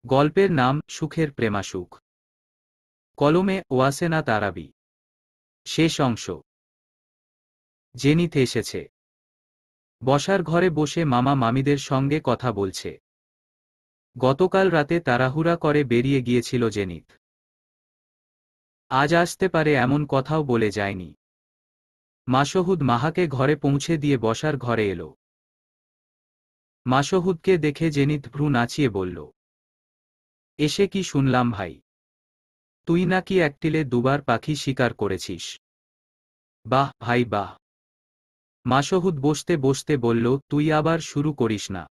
গল্পের নাম সুখের প্রেমাসুখ। কলমে ওয়াসেনা তারাবি। শেষ অংশ। জেনিথ এসেছে। বসার ঘরে বসে মামা মামিদের সঙ্গে কথা বলছে। গতকাল রাতে তাড়াহুড়া করে বেরিয়ে গিয়েছিল জেনিথ। আজ আসতে পারে এমন কথাও বলে যায়নি। মাসহুদ মাহাকে ঘরে পৌঁছে দিয়ে বসার ঘরে এলো। মাসহুদকে দেখে জেনিথ ভ্রু নাচিয়ে বলল, এসে কি শুনলাম ভাই? তুই নাকি একটিলে দুবার পাখি শিকার করেছিস। বাহ ভাই বাহ। মাসহুদ বসতে বসতে বলল, তুই আবার শুরু করিস না।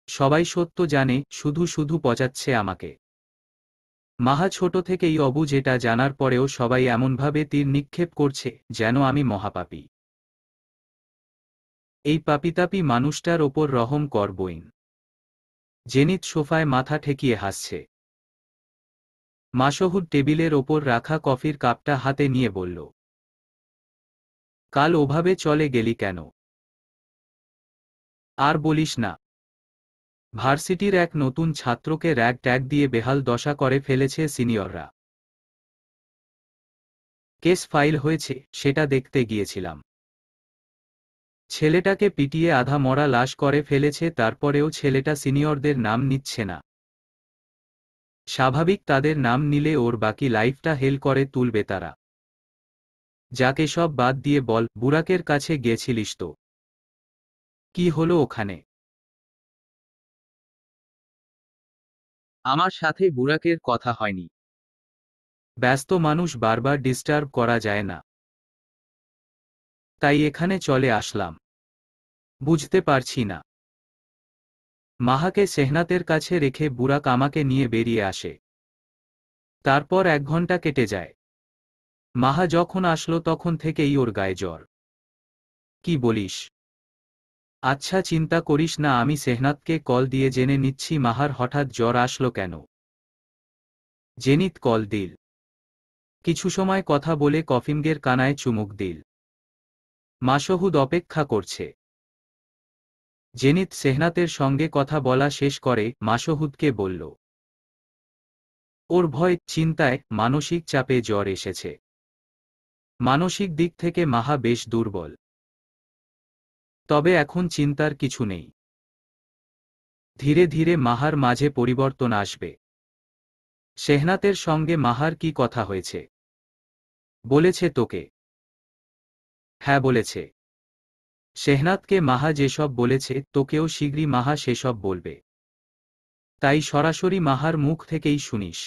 সবাই সত্য জানে, শুধু শুধু পচাচ্ছে আমাকে। মাহা ছোট থেকেই অবুঝ, এটা জানার পরেও সবাই এমনভাবে তীর নিক্ষেপ করছে যেন আমি মহাপাপী। এই পাপিতাপি মানুষটার ওপর রহম কর বইন। জেনিথ সোফায় মাথা ঠেকিয়ে হাসছে। মাসহুদ টেবিলের ওপর রাখা কফির কাপটা হাতে নিয়ে বলল, কাল ওভাবে চলে গেলি কেন? আর বলিস না। ভার্সিটির এক নতুন ছাত্রকে র্যাগ ট্যাগ দিয়ে বেহাল দশা করে ফেলেছে সিনিয়ররা। কেস ফাইল হয়েছে, সেটা দেখতে গিয়েছিলাম। ছেলেটাকে পিটিয়ে আধা মরা লাশ করে ফেলেছে, তারপরেও ছেলেটা সিনিয়রদের নাম নিচ্ছে না। স্বাভাবিক, তাদের নাম নিলে ওর বাকি লাইফটা হেল করে তুলবে তারা। যাকে সব বাদ দিয়ে বল, বুরাকের কাছে গিয়েছিলিস তো? কি হলো ওখানে? আমার সাথে বুরাকের কথা হয়নি। ব্যস্ত মানুষ বারবার ডিস্টার্ব করা যায় না, তাই এখানে চলে আসলাম। বুঝতে পারছি না। মাহাকে সেহনাতের কাছে রেখে বুরাক আমাকে নিয়ে বেরিয়ে আসে। তারপর 1 ঘন্টা কেটে যায়। মাহা যখন আসলো তখন থেকেই ওর গায়ে জ্বর। কি বলিস? আচ্ছা, চিন্তা করিস না, আমি সেহনাতকে কল দিয়ে জেনে নিচ্ছি মাহার হঠাৎ জ্বর আসলো কেন। জেনিত কল দিল। কিছু সময় কথা বলে কফিনগের কানায় চুমুক দিল। মাসহুদ অপেক্ষা করছে। জেনিত সেহনাতের সঙ্গে কথা বলা শেষ করে মাসহুদকে বলল, ওর ভয়, চিন্তায়, মানসিক চাপে জ্বর এসেছে। মানসিক দিক থেকে মাহা বেশ দুর্বল। তবে এখন চিন্তার কিছু নেই। ধীরে ধীরে মাহার মাঝে পরিবর্তন আসবে। সেহনাতের সঙ্গে মাহার কি কথা হয়েছে? বলেছে তোকে? হ্যাঁ বলেছে। সেহনাতকে মাহা যেসব বলেছে তোকেও শীঘ্রই মাহা সেসব বলবে। তাই সরাসরি মাহার মুখ থেকেই শুনিস।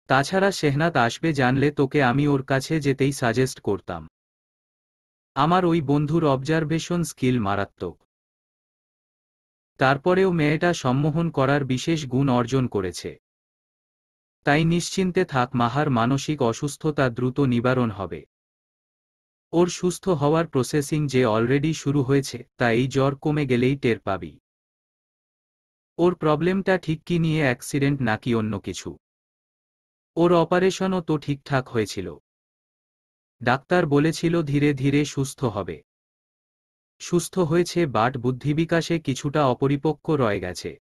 তাছাড়া সেহনাত আসবে জানলে তোকে আমি ওর কাছে যেতেই সাজেস্ট করতাম। আমার ওই বন্ধুর অবজারভেশন স্কিল মারাত্মক। তারপরেও মেয়েটা সম্মোহন করার বিশেষ গুণ অর্জন করেছে। তাই নিশ্চিন্তে থাক, মাহার মানসিক অসুস্থতা দ্রুত নিবারণ হবে। ওর সুস্থ হওয়ার প্রসেসিং যে অলরেডি শুরু হয়েছে, তা এই জ্বর কমে গেলেই টের পাবি। ওর প্রবলেমটা ঠিক কি নিয়ে, অ্যাক্সিডেন্ট নাকি অন্য কিছু? ওর অপারেশনও তো ঠিকঠাক হয়েছিল। ডাক্তার বলেছিল ধীরে ধীরে সুস্থ হবে। সুস্থ হয়েছে, বাট বুদ্ধিবিকাশে কিছুটা অপরিপক্ক রয়ে গেছে।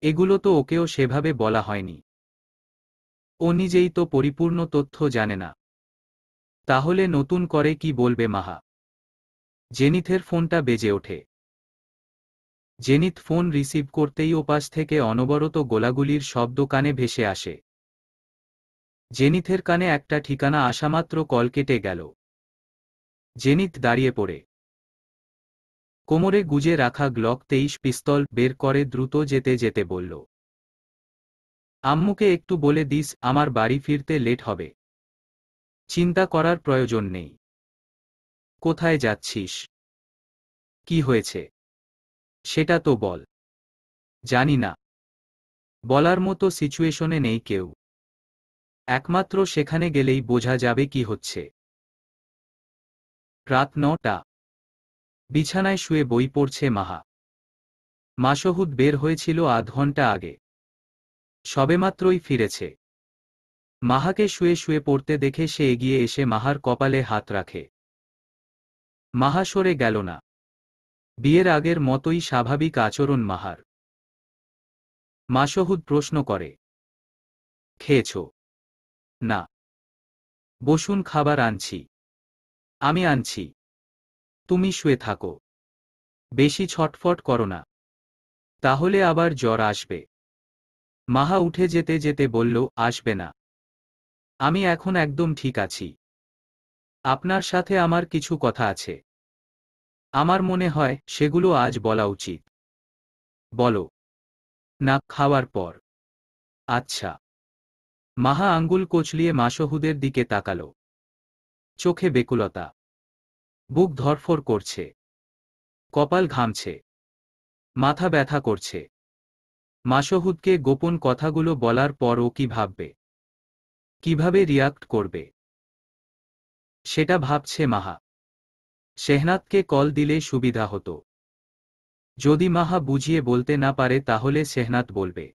এগুলো তো ওকেও সেভাবে বলা হয়নি। ও নিজেই তো পরিপূর্ণ তথ্য জানে না। তাহলে নতুন করে কি বলবে মাহা? জেনিথের ফোনটা বেজে ওঠে। জেনিথ ফোন রিসিভ করতেই ওপাশ থেকে অনবরত গোলাগুলির শব্দ কানে ভেসে আসে। জেনিথের কানে একটা ঠিকানা আসামাত্র কল কেটে গেল। জেনিথ দাঁড়িয়ে পড়ে কোমরে গুজে রাখা গ্লক 23 পিস্তল বের করে দ্রুত যেতে যেতে বলল, আম্মুকে একটু বলে দিস আমার বাড়ি ফিরতে লেট হবে। চিন্তা করার প্রয়োজন নেই। কোথায় যাচ্ছিস? কি হয়েছে? সেটা তো বল। জানি না। বলার মতো সিচুয়েশনে নেই কেউ। একমাত্র সেখানে গেলেই বোঝা যাবে কি হচ্ছে। রাত 9টা। বিছানায় শুয়ে বই পড়ছে মাহা। মাসহুদ বের হয়েছিল আধ ঘন্টা আগে। সবেমাত্রই ফিরেছে। মাহাকে শুয়ে শুয়ে পড়তে দেখে সে এগিয়ে এসে মাহার কপালে হাত রাখে। মাহা সরে গেল না। বিয়ের আগের মতোই স্বাভাবিক আচরণ মাহার। মাসহুদ প্রশ্ন করে, খেয়েছ? না। বসুন, খাবার আনছি। আমি আনছি। তুমি শুয়ে থাকো। বেশি ছটফট করো না, তাহলে আবার জ্বর আসবে। মাহা উঠে যেতে যেতে বলল, আসবে না। আমি এখন একদম ঠিক আছি। আপনার সাথে আমার কিছু কথা আছে। আমার মনে হয় সেগুলো আজ বলা উচিত। বলো। না, খাওয়ার পর। আচ্ছা। মাহা আঙ্গুল কচলিয়ে মাসহুদের দিকে তাকালো। চোখে বেকুলতা। বুক ধড়ফড় করছে। কপাল ঘামছে। মাথা ব্যথা করছে। মাসহুদকে গোপন কথাগুলো বলার পর ও কি ভাববে, কিভাবে রিয়াক্ট করবে, সেটা ভাবছে মাহা। শেহনাতকে কল দিলে সুবিধা হতো। যদি মাহা বুঝিয়ে বলতে না পারে তাহলে শেহনাত বলবে।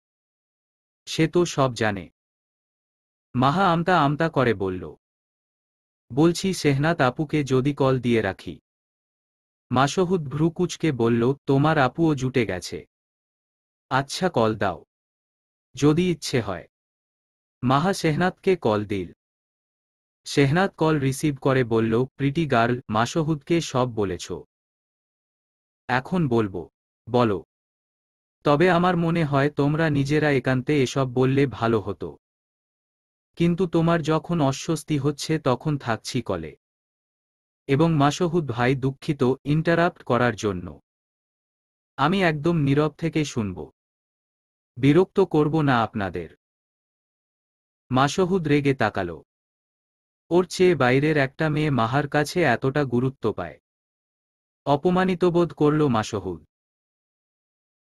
সে তো সব জানে। মাহা আমতা আমতা করে বলল, বলছি শেহনাত আপুকে যদি কল দিয়ে রাখি। মাসহুদ ভ্রু কুঁচকে বলল, তোমার আপুও জুটে গেছে। আচ্ছা, কল দাও, যদি ইচ্ছে হয়। মাহা শেহনাতকে কল দিল। শেহনাত কল রিসিভ করে বলল, প্রিটি গার্ল, মাসহুদকে সব বলেছ? এখন বলবো। বলো। তবে আমার মনে হয় তোমরা নিজেরা একান্তে এসব বললে ভালো হতো। কিন্তু তোমার যখন অস্বস্তি হচ্ছে তখন থাকছি কলে। এবং মাসহুদ ভাই, দুঃখিত ইন্টারাপ্ট করার জন্য। আমি একদম নীরব থেকে শুনব। বিরক্ত করব না আপনাদের। মাসহুদ রেগে তাকালো। ওর চেয়ে বাইরের একটা মেয়ে মাহার কাছে এতটা গুরুত্ব পায়। অপমানিত বোধ করল মাসহুদ।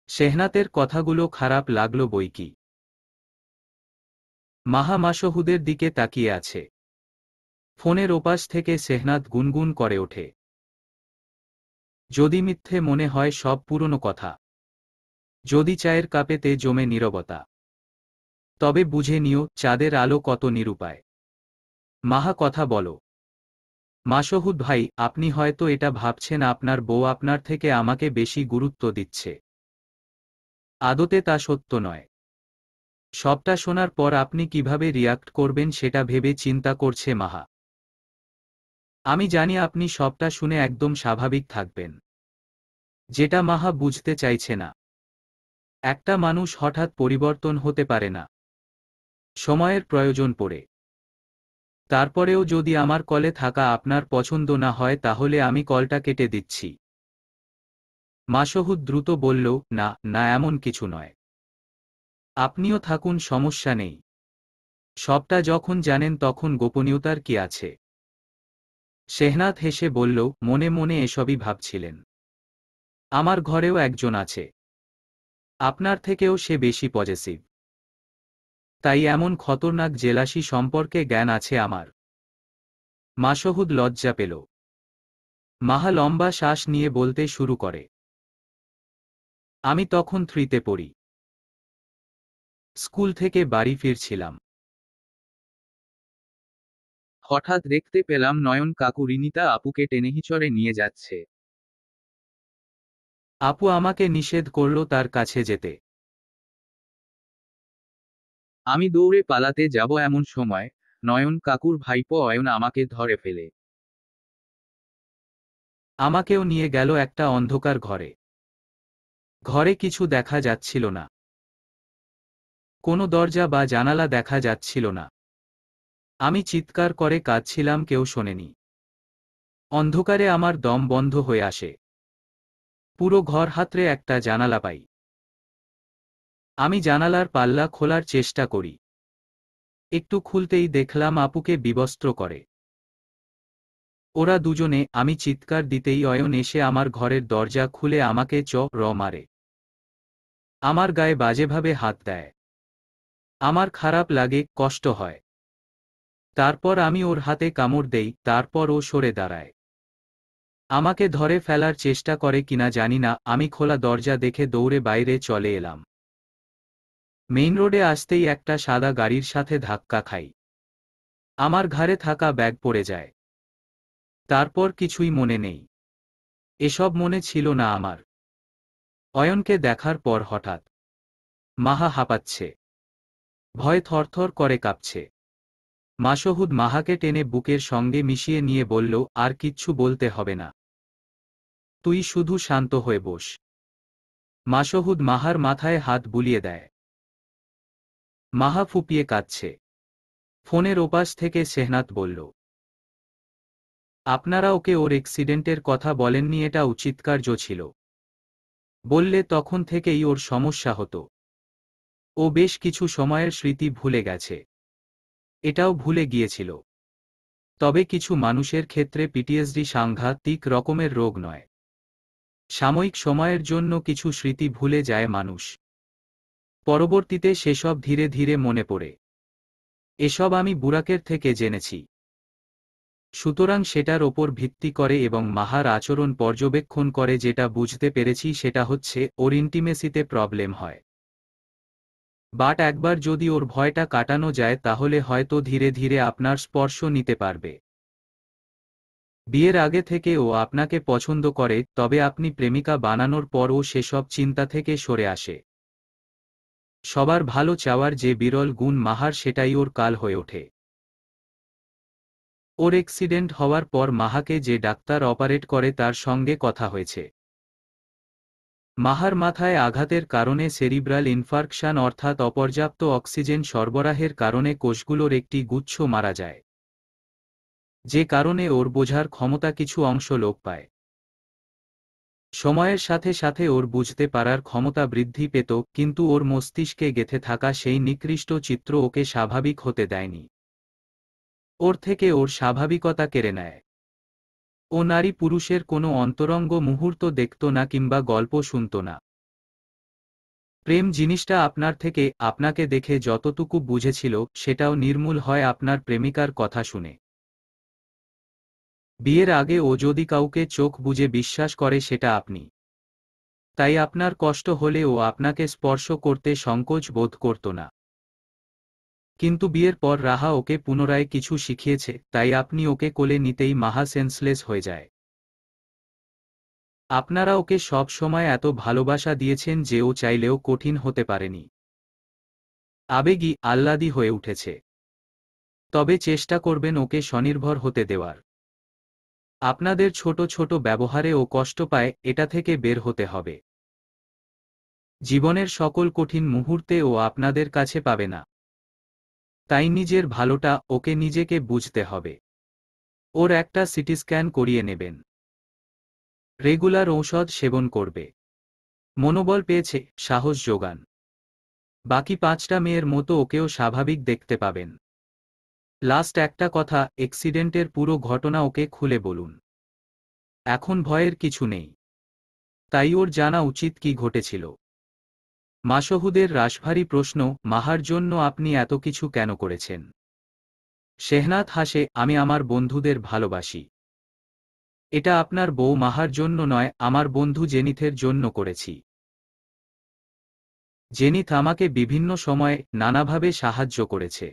শেহনাতের কথাগুলো খারাপ লাগলো বইকি। মাহা মাসহুদের দিকে তাকিয়ে আছে। ফোনের ওপাশ থেকে শেহনাত গুনগুন করে ওঠে, যদি মিথ্যে মনে হয় সব পুরনো কথা, যদি চায়ের কাপেতে জমে নীরবতা, তবে বুঝে নিও চাঁদের আলো কত নিরুপায়। মাহা, কথা বলো। মাসহুদ ভাই, আপনি হয়তো এটা ভাবছেন আপনার বউ আপনার থেকে আমাকে বেশি গুরুত্ব দিচ্ছে। আদতে তা সত্য নয়। সবটা শোনার পর আপনি কিভাবে রিয়াক্ট করবেন সেটা ভেবে চিন্তা করছে মাহা। আমি জানি আপনি সবটা শুনে একদম স্বাভাবিক থাকবেন। যেটা মাহা বুঝতে চাইছে না, একটা মানুষ হঠাৎ পরিবর্তন হতে পারে না, সময়ের প্রয়োজন পড়ে। তারপরেও যদি আমার কলে থাকা আপনার পছন্দ না হয় তাহলে আমি কলটা কেটে দিচ্ছি। মাসহুদ দ্রুত বলল, না না, এমন কিছু নয়। আপনিও থাকুন, সমস্যা নেই। সবটা যখন জানেন তখন গোপনীয়তার কি আছে। শেহনাত হেসে বলল, মনে মনে এসবই ভাবছিলেন। আমার ঘরেও একজন আছে। আপনার থেকেও সে বেশি পজেসিভ। তাই এমন খতরনাক জেলাসি সম্পর্কে জ্ঞান আছে আমার। মাসহুদ লজ্জা পেল। মাহা লম্বা শ্বাস নিয়ে বলতে শুরু করে, আমি তখন 3তে পড়ি। স্কুল থেকে বাড়ি ফিরছিলাম। হঠাৎ দেখতে পেলাম নয়ন কাকু রিনিতা আপুকে টেনেহিঁচড়ে নিয়ে যাচ্ছে। আপু আমাকে নিষেধ করল তার কাছে যেতে। আমি দৌড়ে পালাতে যাব এমন সময় নয়ন কাকুর ভাইপো অয়ন আমাকে ধরে ফেলে। আমাকেও নিয়ে গেল একটা অন্ধকার ঘরে। ঘরে কিছু দেখা যাচ্ছিল না। কোনো দরজা বা জানালা দেখা যাচ্ছিল না। আমি চিৎকার করে কাঁদছিলাম, কেউ শোনেনি। অন্ধকারে আমার দম বন্ধ হয়ে আসে। পুরো ঘর হাতড়ে একটা জানালা পাই। আমি জানালার পাল্লা খোলার চেষ্টা করি। একটু খুলতেই দেখলাম আপুকে বিবস্ত্র করে ওরা দুজনে। আমি চিৎকার দিতেই অয়ন এসে আমার ঘরের দরজা খুলে আমাকে র মারে। আমার গায়ে বাজেভাবে হাত দেয়। আমার খারাপ লাগে, কষ্ট হয়। তারপর আমি ওর হাতে কামড় দেই, তারপর ও সরে দাঁড়ায়। আমাকে ধরে ফেলার চেষ্টা করে কিনা জানি না, আমি খোলা দরজা দেখে দৌড়ে বাইরে চলে এলাম। মেইন রোডে আসতেই একটা সাদা গাড়ির সাথে ধাক্কা খাই। আমার ঘাড়ে থাকা ব্যাগ পড়ে যায়। তারপর কিছুই মনে নেই। এসব মনে ছিল না আমার। অয়নকে দেখার পর হঠাৎ মাহা হাঁপাচ্ছে, ভয় থরথর করে কাঁপছে। মাসহুদ মাহাকে টেনে বুকের সঙ্গে মিশিয়ে নিয়ে বলল, আর কিচ্ছু বলতে হবে না, তুই শুধু শান্ত হয়ে বস। মাসহুদ মাহার মাথায় হাত বুলিয়ে দেয়। মাহা ফুপিয়ে কাঁদছে। ফোনের ওপাশ থেকে শেহনাত বলল, আপনারা ওকে ওর অ্যাক্সিডেন্টের কথা বলেননি? এটা উচিতকার্য ছিল। বললে তখন থেকেই ওর সমস্যা হতো। ও বেশ কিছু সময়ের স্মৃতি ভুলে গেছে, এটাও ভুলে গিয়েছিল। তবে কিছু মানুষের ক্ষেত্রে পিটিএসডি সাংঘাতিক রকমের রোগ নয়। সাময়িক সময়ের জন্য কিছু স্মৃতি ভুলে যায় মানুষ, পরবর্তীতে সেসব ধীরে ধীরে মনে পড়ে। এসব আমি বুরাকের থেকে জেনেছি। সুতরাং সেটার ওপর ভিত্তি করে এবং মাহার আচরণ পর্যবেক্ষণ করে যেটা বুঝতে পেরেছি সেটা হচ্ছে ওর ইন্টিমেসিতে প্রবলেম হয়। বাট একবার যদি ওর ভয়টা কাটানো যায় তাহলে হয়তো ধীরে ধীরে আপনার স্পর্শ নিতে পারবে। বিয়ের আগে থেকে ও আপনাকে পছন্দ করে, তবে আপনি প্রেমিকা বানানোর পর ও সেসব চিন্তা থেকে সরে আসে। সবার ভালো চাওয়ার যে বিরল গুণ মাহার, সেটাই ওর কাল হয়ে ওঠে। ওর অ্যাক্সিডেন্ট হওয়ার পর মাহাকে যে ডাক্তার অপারেট করে তার সঙ্গে কথা হয়েছে। মাহার মাথায় আঘাতের কারণে সেরিব্রাল ইনফার্কশন অর্থাৎ অপর্যাপ্ত অক্সিজেন সরবরাহের কারণে কোষগুলোর একটি গুচ্ছ মারা যায়, যে কারণে ওর বোঝার ক্ষমতা কিছু অংশ লোপ পায়। সময়ের সাথে সাথে ওর বুঝতে পারার ক্ষমতা বৃদ্ধি পেত, কিন্তু ওর মস্তিষ্কে গেঁথে থাকা সেই নিকৃষ্ট চিত্র ওকে স্বাভাবিক হতে দেয়নি। ওর থেকে ওর স্বাভাবিকতা কেড়ে নেয়। ও নারী পুরুষের কোনো অন্তরঙ্গ মুহূর্ত দেখত না কিংবা গল্প শুনত না। প্রেম জিনিসটা আপনার থেকে আপনাকে দেখে যতটুকু বুঝেছিল সেটাও নির্মূল হয় আপনার প্রেমিকার কথা শুনে। বিয়ের আগে ও যদি কাউকে চোখ বুজে বিশ্বাস করে সেটা আপনি। তাই আপনার কষ্ট হলে ও আপনাকে স্পর্শ করতে সংকোচ বোধ করত না। কিন্তু বিয়ের পর রাহা ওকে পুনরায় কিছু শিখিয়েছে, তাই আপনি ওকে কোলে নিতেই মাহা সেন্সলেস হয়ে যায়। আপনারা ওকে সব সময় এত ভালোবাসা দিয়েছেন যে ও চাইলেও কঠিন হতে পারেনি। আবেগী আহ্লাদী হয়ে উঠেছে। তবে চেষ্টা করবেন ওকে স্বনির্ভর হতে দেওয়ার। আপনাদের ছোট ছোট ব্যবহারে ও কষ্ট পায়, এটা থেকে বের হতে হবে। জীবনের সকল কঠিন মুহূর্তে ও আপনাদের কাছে পাবে না। তাই নিজের ভালোটা ওকে নিজেকে বুঝতে হবে। ওর একটা সিটি স্ক্যান করিয়ে নেবেন। রেগুলার ঔষধ সেবন করবে। মনোবল পেয়েছে, সাহস যোগান। বাকি 5টা মেয়ের মতো ওকেও স্বাভাবিক দেখতে পাবেন। লাস্ট একটা কথা, অ্যাক্সিডেন্টের পুরো ঘটনা ওকে খুলে বলুন। এখন ভয়ের কিছু নেই। তাই ওর জানা উচিত কি ঘটেছিল। মাসহুদের রাশভারী প্রশ্ন, মাহার জন্য আপনি এত কিছু কেন করেছেন? শেহনাত হাসে, আমি আমার বন্ধুদের ভালোবাসি। এটা আপনার বউ মাহার জন্য নয়, আমার বন্ধু জেনিথের জন্য করেছি। জেনিথ আমাকে বিভিন্ন সময়ে নানাভাবে সাহায্য করেছে।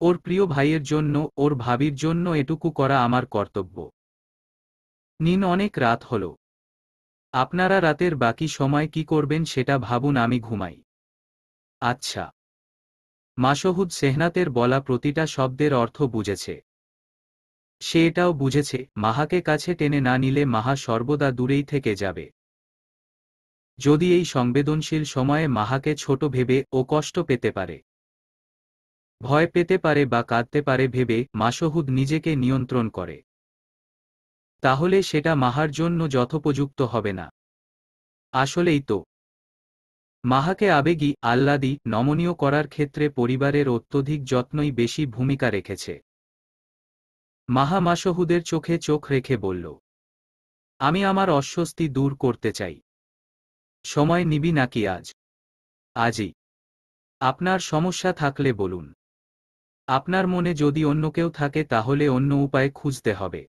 ওর প্রিয় ভাইয়ের জন্য, ওর ভাবির জন্য এটুকু করা আমার কর্তব্য। নিন, অনেক রাত হল। আপনারা রাতের বাকি সময় কি করবেন সেটা ভাবুন, আমি ঘুমাই। আচ্ছা। মাসহুদ শেহনাতের বলা প্রতিটা শব্দের অর্থ বুঝেছে। সে এটাও বুঝেছে, মাহাকে কাছে টেনে না নিলে মাহা সর্বদা দূরেই থেকে যাবে। যদি এই সংবেদনশীল সময়ে মাহাকে ছোট ভেবে ও কষ্ট পেতে পারে, ভয় পেতে পারে বা কাঁদতে পারে ভেবে মাসহুদ নিজেকে নিয়ন্ত্রণ করে, তাহলে সেটা মাহার জন্য যথোপযুক্ত হবে না। আসলেই তো। মাহাকে আবেগী আহ্লাদী নমনীয় করার ক্ষেত্রে পরিবারের অত্যধিক যত্নই বেশি ভূমিকা রেখেছে। মাহা মাসহুদের চোখে চোখ রেখে বলল, আমি আমার অস্বস্তি দূর করতে চাই। সময় নিবি নাকি আজ? আজই। আপনার সমস্যা থাকলে বলুন। আপনার মনে যদি অন্য কেউ থাকে তাহলে অন্য উপায় খুঁজতে হবে।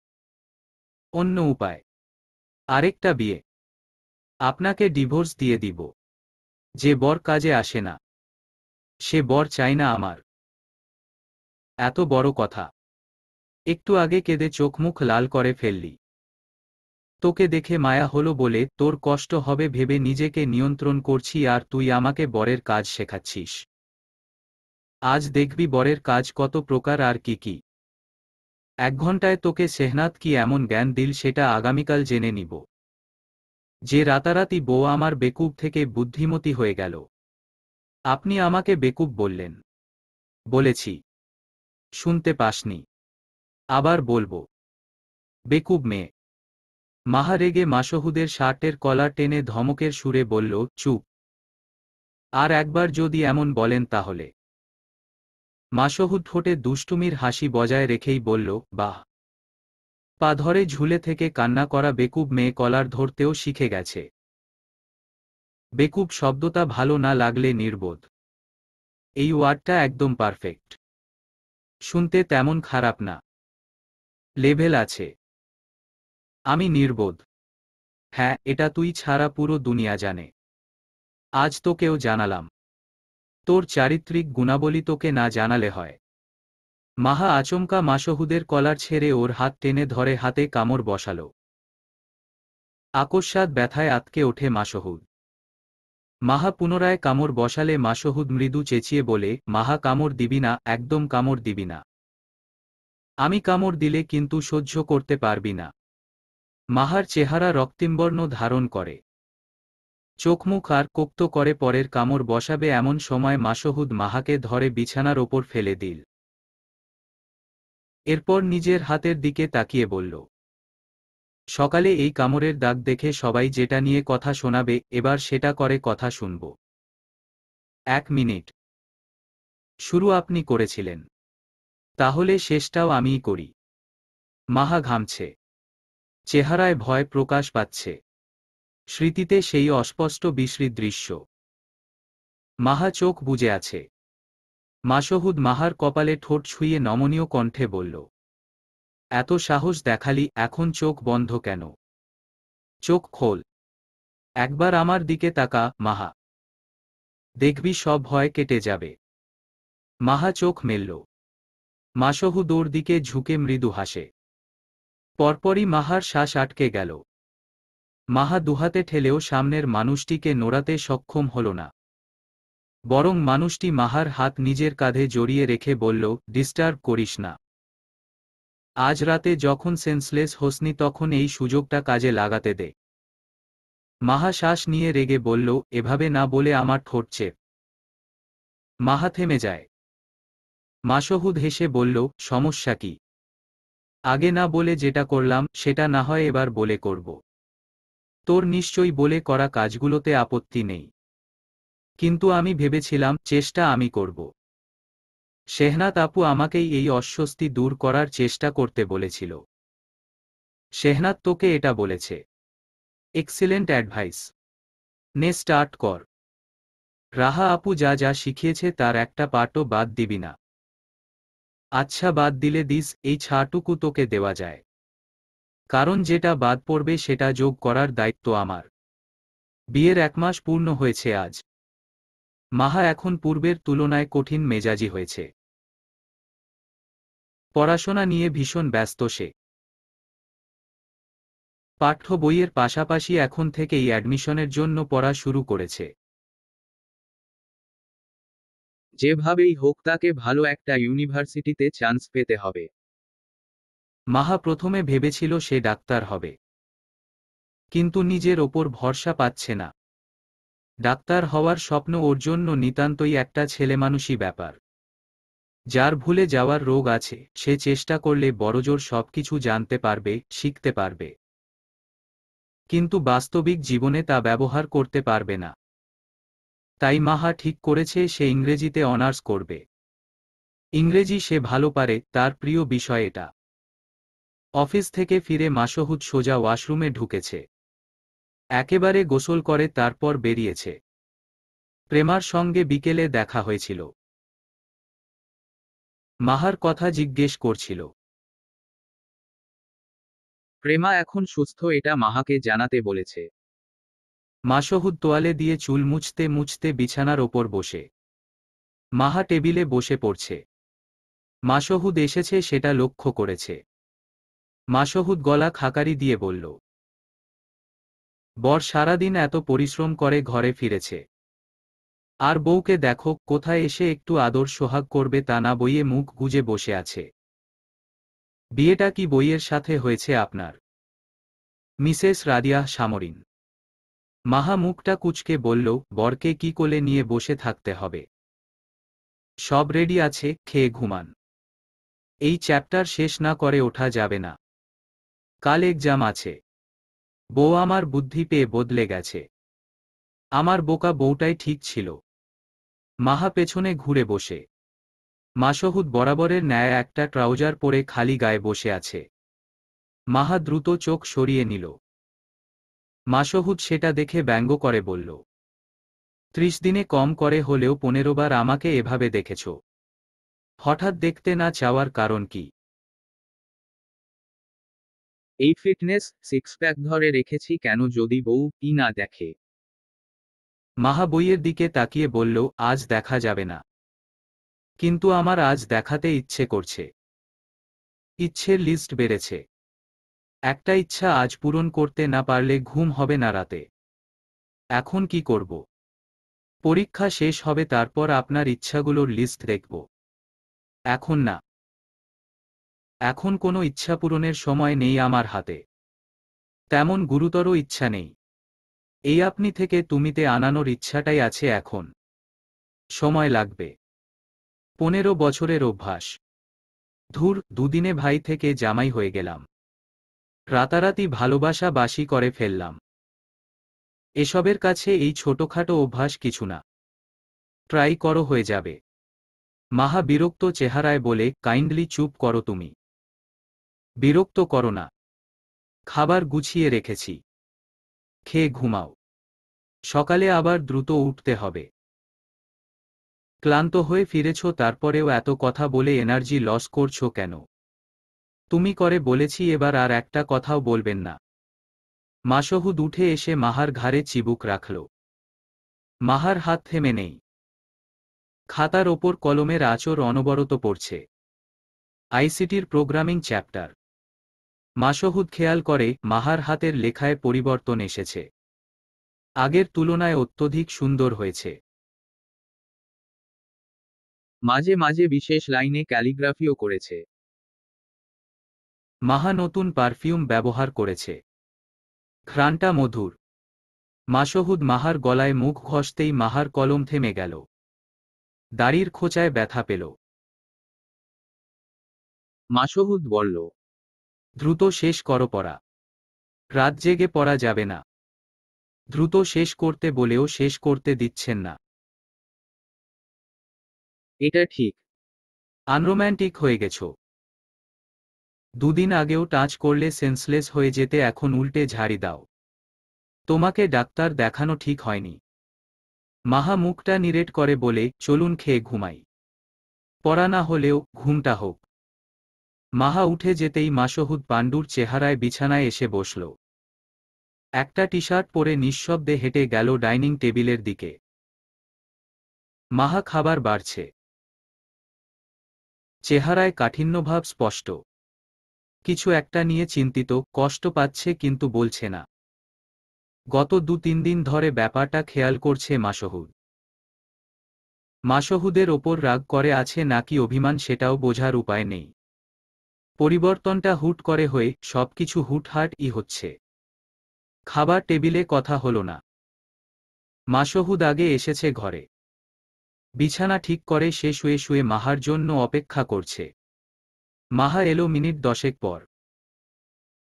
অন্য উপায়? আরেকটা বিয়ে? আপনাকে ডিভোর্স দিয়ে দিব। যে বর কাজে আসে না, সে বর চাই না আমার। এত বড় কথা। একটু আগে কেঁদে চোখ মুখ লাল করে ফেললি। তোকে দেখে মায়া হলো বলে তোর কষ্ট হবে ভেবে নিজেকে নিয়ন্ত্রণ করছি, আর তুই আমাকে বরের কাজ শেখাচ্ছিস। আজ দেখবি বরের কাজ কত প্রকার আর কি কি। 1 ঘন্টায় তোকে শেহনাত কি এমন জ্ঞান দিল সেটা আগামীকাল জেনে নিব। যে রাতারাতি বউ আমার বেকুব থেকে বুদ্ধিমতী হয়ে গেল। আপনি আমাকে বেকুব বললেন? বলেছি। শুনতে পাসনি? আবার বলবো। বেকুব মেয়ে। মাহা রেগে মাসহুদের শার্টের কলার টেনে ধমকের সুরে বলল, চুপ। আর একবার যদি এমন বলেন তাহলে। মাসহুদ ঠোঁটে দুষ্টুমির হাসি বজায় রেখেই বলল, বাহ। পা ধরে ঝুলে থেকে কান্না করা বেকুব মেয়ে কলার ধরতেও শিখে গেছে। বেকুব শব্দটা ভালো না লাগলে নির্বোধ। এই ওয়ার্ডটা একদম পারফেক্ট। শুনতে তেমন খারাপ না। লেভেল আছে। আমি নির্বোধ। হ্যাঁ, এটা তুই ছাড়া পুরো দুনিয়া জানে। আজ তোকেও জানালাম। তোর চারিত্রিক গুণাবলী তোকে না জানালে হয়। মাহা আচমকা মাসহুদের কলার ছেড়ে ওর হাত টেনে ধরে হাতে কামড় বসাল। আকস্মাৎ ব্যথায় আঁতকে ওঠে মাসহুদ। মাহা পুনরায় কামড় বসালে মাসহুদ মৃদু চেঁচিয়ে বলে, মাহা কামড় দিবি না, একদম কামড় দিবি না। আমি কামড় দিলে কিন্তু সহ্য করতে পারবি না। মাহার চেহারা রক্তিমবর্ণ ধারণ করে। চোখ মুখ আর কোক্ত করে পরের কামড় বসাবে এমন সময় মাসহুদ মাহাকে ধরে বিছানার ওপর ফেলে দিল। এরপর নিজের হাতের দিকে তাকিয়ে বলল, সকালে এই কামড়ের দাগ দেখে সবাই যেটা নিয়ে কথা শোনাবে এবার সেটা করে কথা শুনব। 1 মিনিট। শুরু আপনি করেছিলেন, তাহলে শেষটাও আমিই করি। মাহা ঘামছে। চেহারায় ভয় প্রকাশ পাচ্ছে। স্মৃতিতে সেই অস্পষ্ট বিশ্রী দৃশ্য। মাহা চোখ বুজে আছে। মাসহুদ মাহার কপালে ঠোঁট ছুঁয়ে নমনীয় কণ্ঠে বলল, এত সাহস দেখালি, এখন চোখ বন্ধ কেন? চোখ খোল। একবার আমার দিকে তাকা, মাহা। দেখবি সব ভয় কেটে যাবে। মাহা চোখ মেলল। মাসহুদ ওর দিকে ঝুঁকে মৃদু হাসে। পরপরই মাহার শ্বাস আটকে গেল। মাহা দুহাতে ঠেলেও সামনের মানুষটিকে নড়াতে সক্ষম হল না। বরং মানুষটি মাহার হাত নিজের কাঁধে জড়িয়ে রেখে বলল, ডিস্টার্ব করিস না। আজ রাতে যখন সেন্সলেস হোসনি তখন এই সুযোগটা কাজে লাগাতে দে। মাহা শ্বাস নিয়ে রেগে বলল, এভাবে না বলে আমার ঠোঁট চেপ। মাহা থেমে যায়। মাসহুদ হেসে বলল, সমস্যা কি? আগে না বলে যেটা করলাম সেটা না হয় এবার বলে করব। তোর নিশ্চয়ই বলে করা কাজগুলোতে আপত্তি নেই। কিন্তু আমি ভেবেছিলাম চেষ্টা আমি করব। শেহনাত আপু আমাকেই এই অস্বস্তি দূর করার চেষ্টা করতে বলেছিল। শেহনাত তোকে এটা বলেছে? Excellent advice. নে স্টার্ট কর। রাহা আপু যা যা শিখিয়েছে তার একটা পার্টও বাদ দিবি না। আচ্ছা, বাদ দিলে দিস, এই ছাড়টুকু তোকে দেওয়া যায়। কারণ যেটা বাদ পড়বে সেটা যোগ করার দায়িত্ব আমার। বিয়ের 1 মাস পূর্ণ হয়েছে আজ। মাহা এখন পূর্বের তুলনায় কঠিন মেজাজি হয়েছে। পড়াশোনা নিয়ে ভীষণ ব্যস্ত সে। পাঠ্য বইয়ের পাশাপাশি এখন থেকেই অ্যাডমিশনের জন্য পড়া শুরু করেছে। যেভাবেই হোক তাকে ভালো একটা ইউনিভার্সিটিতে চান্স পেতে হবে। মাহা প্রথমে ভেবেছিল সে ডাক্তার হবে। কিন্তু নিজের ওপর ভরসা পাচ্ছে না। ডাক্তার হওয়ার স্বপ্ন ওর জন্য নিতান্তই একটা ছেলেমানুষি ব্যাপার। যার ভুলে যাওয়ার রোগ আছে সে চেষ্টা করলে বড়জোর সবকিছু জানতে পারবে, শিখতে পারবে। কিন্তু বাস্তবিক জীবনে তা ব্যবহার করতে পারবে না। তাই মাহা ঠিক করেছে সে ইংরেজিতে অনার্স করবে। ইংরেজি সে ভালো পারে, তার প্রিয় বিষয় এটা। অফিস থেকে ফিরে মাসহুদ সোজা ওয়াশরুমে ঢুকেছে। একেবারে গোসল করে তারপর বেরিয়েছে। প্রেমার সঙ্গে বিকেলে দেখা হয়েছিল। মাহার কথা জিজ্ঞেস করছিল। প্রেমা এখন সুস্থ এটা মাহাকে জানাতে বলেছে। মাসহুদ তোয়ালে দিয়ে চুল মুছতে মুছতে বিছানার ওপর বসে। মাহা টেবিলে বসে পড়ছে। মাসহুদ এসেছে সেটা লক্ষ্য করেছে। মাসহুদ গলা খাকারি দিয়ে বলল, বর সারাদিন এত পরিশ্রম করে ঘরে ফিরেছে, আর বউকে দেখো কোথায় এসে একটু আদর সোহাগ করবে তা না বইয়ে মুখ গুজে বসে আছে। বিয়েটা কি বইয়ের সাথে হয়েছে আপনার? মিসেস রাদিয়া সামরিন। মাহা মুখটা কুঁচকে বলল, বরকে কি কোলে নিয়ে বসে থাকতে হবে? সব রেডি আছে, খেয়ে ঘুমান। এই চ্যাপ্টার শেষ না করে ওঠা যাবে না। কাল এক্সাম আছে। বউ আমার বুদ্ধি পেয়ে বদলে গেছে। আমার বোকা বউটাই ঠিক ছিল। মাহা পেছনে ঘুরে বসে। মাসহুদ বরাবরের ন্যায় একটা ট্রাউজার পরে খালি গায়ে বসে আছে। মাহা দ্রুত চোখ সরিয়ে নিল। মাসহুদ সেটা দেখে ব্যঙ্গ করে বলল, 30 দিনে কম করে হলেও 15 বার আমাকে এভাবে দেখেছ। হঠাৎ দেখতে না চাওয়ার কারণ কি? এই ফিটনেস সিক্স প্যাক ধরে রেখেছি কেন যদি বউ কি না দেখে? মাহা বইয়ের দিকে তাকিয়ে বলল, আজ দেখা যাবে না। কিন্তু আমার আজ দেখাতে ইচ্ছে করছে। ইচ্ছের লিস্ট বেড়েছে। একটা ইচ্ছা আজ পূরণ করতে না পারলে ঘুম হবে না রাতে। এখন কি করব? পরীক্ষা শেষ হবে, তারপর আপনার ইচ্ছাগুলোর লিস্ট দেখব। এখন না। এখন কোনো ইচ্ছা পূরণের সময় নেই আমার হাতে। তেমন গুরুতর ইচ্ছা নেই। এই আপনি থেকে তুমিতে আনানোর ইচ্ছাটাই আছে এখন। সময় লাগবে। 15 বছরের অভ্যাস। ধুর, দুদিনে ভাই থেকে জামাই হয়ে গেলাম। রাতারাতি ভালোবাসা বাসি করে ফেললাম। এসবের কাছে এই ছোটখাটো অভ্যাস কিছু না। ট্রাই করো, হয়ে যাবে। মাহা বিরক্ত চেহারায় বলে, কাইন্ডলি চুপ করো তুমি। বিরক্ত করো না। খাবার গুছিয়ে রেখেছি। খেয়ে ঘুমাও। সকালে আবার দ্রুত উঠতে হবে। ক্লান্ত হয়ে ফিরেছ, তারপরেও এত কথা বলে এনার্জি লস করছো কেন? তুমি করে বলেছি, এবার আর একটা কথাও বলবেন না। মাসহুদ উঠে এসে মাহার ঘাড়ে চিবুক রাখল। মাহার হাত থেমে নেই। খাতার ওপর কলমের আঁচড় অনবরত পড়ছে। আইসিটির প্রোগ্রামিং চ্যাপ্টার। মাসহুদ খেয়াল করে মাহার হাতের লেখায় পরিবর্তন এসেছে। আগের তুলনায় অত্যধিক সুন্দর হয়েছে। মাঝে মাঝে বিশেষ লাইনে ক্যালিগ্রাফিও করেছে। মাহা নতুন পারফিউম ব্যবহার করেছে। ঘ্রাণটা মধুর। মাসহুদ মাহার গলায় মুখ ঘষতেই মাহার কলম থেমে গেল। দাড়ির খোঁচায় ব্যথা পেল। মাসহুদ বলল, দ্রুত শেষ করো পড়া। রাত জেগে পড়া যাবে না। দ্রুত শেষ করতে বলেও শেষ করতে দিচ্ছেন না। এটা ঠিক। আনরোম্যান্টিক হয়ে গেছো। দুদিন আগেও টাচ করলে সেন্সলেস হয়ে যেতে, এখন উল্টে ঝাড়ি দাও। তোমাকে ডাক্তার দেখানো ঠিক হয়নি। মাহা মুখটা নিরেট করে বলে, চলুন খেয়ে ঘুমাই। পড়া না হলেও ঘুমটা হোক। মাহা উঠে যেতেই মাসহুদ পাণ্ডুর চেহারায় বিছানায় এসে বসল। একটা টি শার্ট পরে নিঃশব্দে হেঁটে গেল ডাইনিং টেবিলের দিকে। মাহা খাবার বাড়ছে। চেহারায় কাঠিন্যভাব স্পষ্ট। কিছু একটা নিয়ে চিন্তিত, কষ্ট পাচ্ছে কিন্তু বলছে না। গত 2-3 দিন ধরে ব্যাপারটা খেয়াল করছে মাসহুদ। মাসহুদের ওপর রাগ করে আছে নাকি অভিমান সেটাও বোঝার উপায় নেই। পরিবর্তনটা হুট করে হয়ে সবকিছু হুটহাট-ই হচ্ছে। খাবার টেবিলে কথা হলো না। মাসহুদ আগে এসেছে ঘরে। বিছানা ঠিক করে সে শুয়ে শুয়ে মাহার জন্য অপেক্ষা করছে। মাহা এলো মিনিট 10 পর।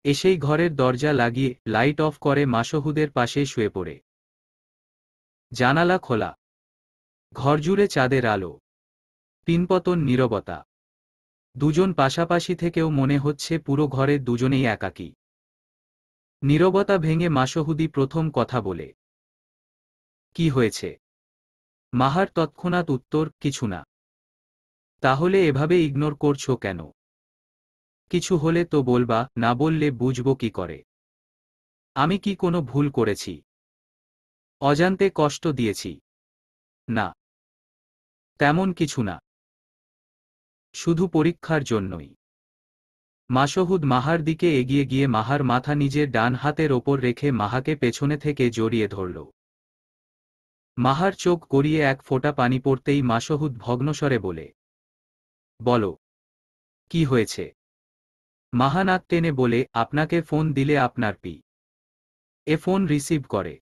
এসেই ঘরের দরজা লাগিয়ে লাইট অফ করে মাসহুদের পাশে শুয়ে পড়ে। জানালা খোলা। ঘরজুড়ে চাঁদের আলো। পিনপতন নীরবতা। দুজন পাশাপাশি থেকেও মনে হচ্ছে পুরো ঘরে দুজনেই একাকী। নীরবতা ভেঙে মাসহুদি প্রথম কথা বলে, কি হয়েছে? মাহার তৎক্ষণাৎ উত্তর, কিছু না। তাহলে এভাবে ইগনোর করছো কেন? কিছু হলে তো বলবা, না বললে বুঝবো কি করে? আমি কি কোনো ভুল করেছি? অজান্তে কষ্ট দিয়েছি? না, তেমন কিছু না। শুধু পরীক্ষার জন্যই। মাসহুদ মাহার দিকে এগিয়ে গিয়ে মাহার মাথা নিজের ডান হাতের ওপর রেখে মাহাকে পেছনে থেকে জড়িয়ে ধরল। মাহার চোখ গড়িয়ে এক ফোঁটা পানি পড়তেই মাসহুদ ভগ্নস্বরে বলে, বলো, কি হয়েছে? মাহা নাক টেনে বলে, আপনাকে ফোন দিলে আপনার পি এ ফোন রিসিভ করে,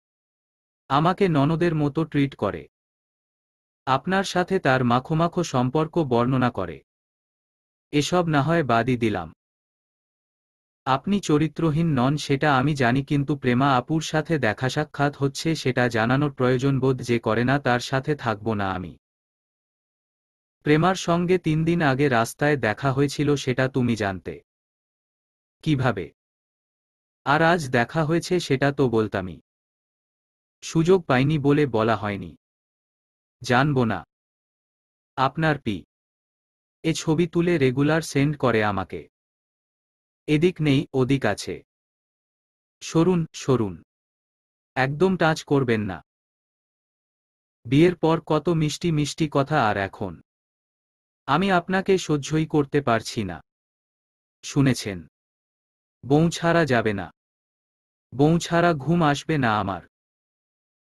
আমাকে ননদের মতো ট্রিট করে, আপনার সাথে তার মাখো সম্পর্ক বর্ণনা করে। এসব না হয় বাদই দিলাম, আপনি চরিত্রহীন নন সেটা আমি জানি, কিন্তু প্রেমা আপুর সাথে দেখা সাক্ষাৎ হচ্ছে সেটা জানানোর প্রয়োজন বোধ যে করে না তার সাথে থাকব না আমি। প্রেমার সঙ্গে 3 দিন আগে রাস্তায় দেখা হয়েছিল সেটা তুমি জানতে কিভাবে? আর আজ দেখা হয়েছে সেটা তো বলতামই, সুযোগ পাইনি বলে বলা হয়নি। জানব না? আপনার পি এ ছবি তুলে রেগুলার সেন্ড করে আমাকে, এদিক নেই ওদিক আছে। সরুন সরুন, একদম টাচ করবেন না। বিয়ের পর কত মিষ্টি মিষ্টি কথা, আর এখন আমি আপনাকে সহ্যই করতে পারছি না। শুনেছেন, বউ ছাড়া যাবে না, বউ ছাড়া ঘুম আসবে না আমার।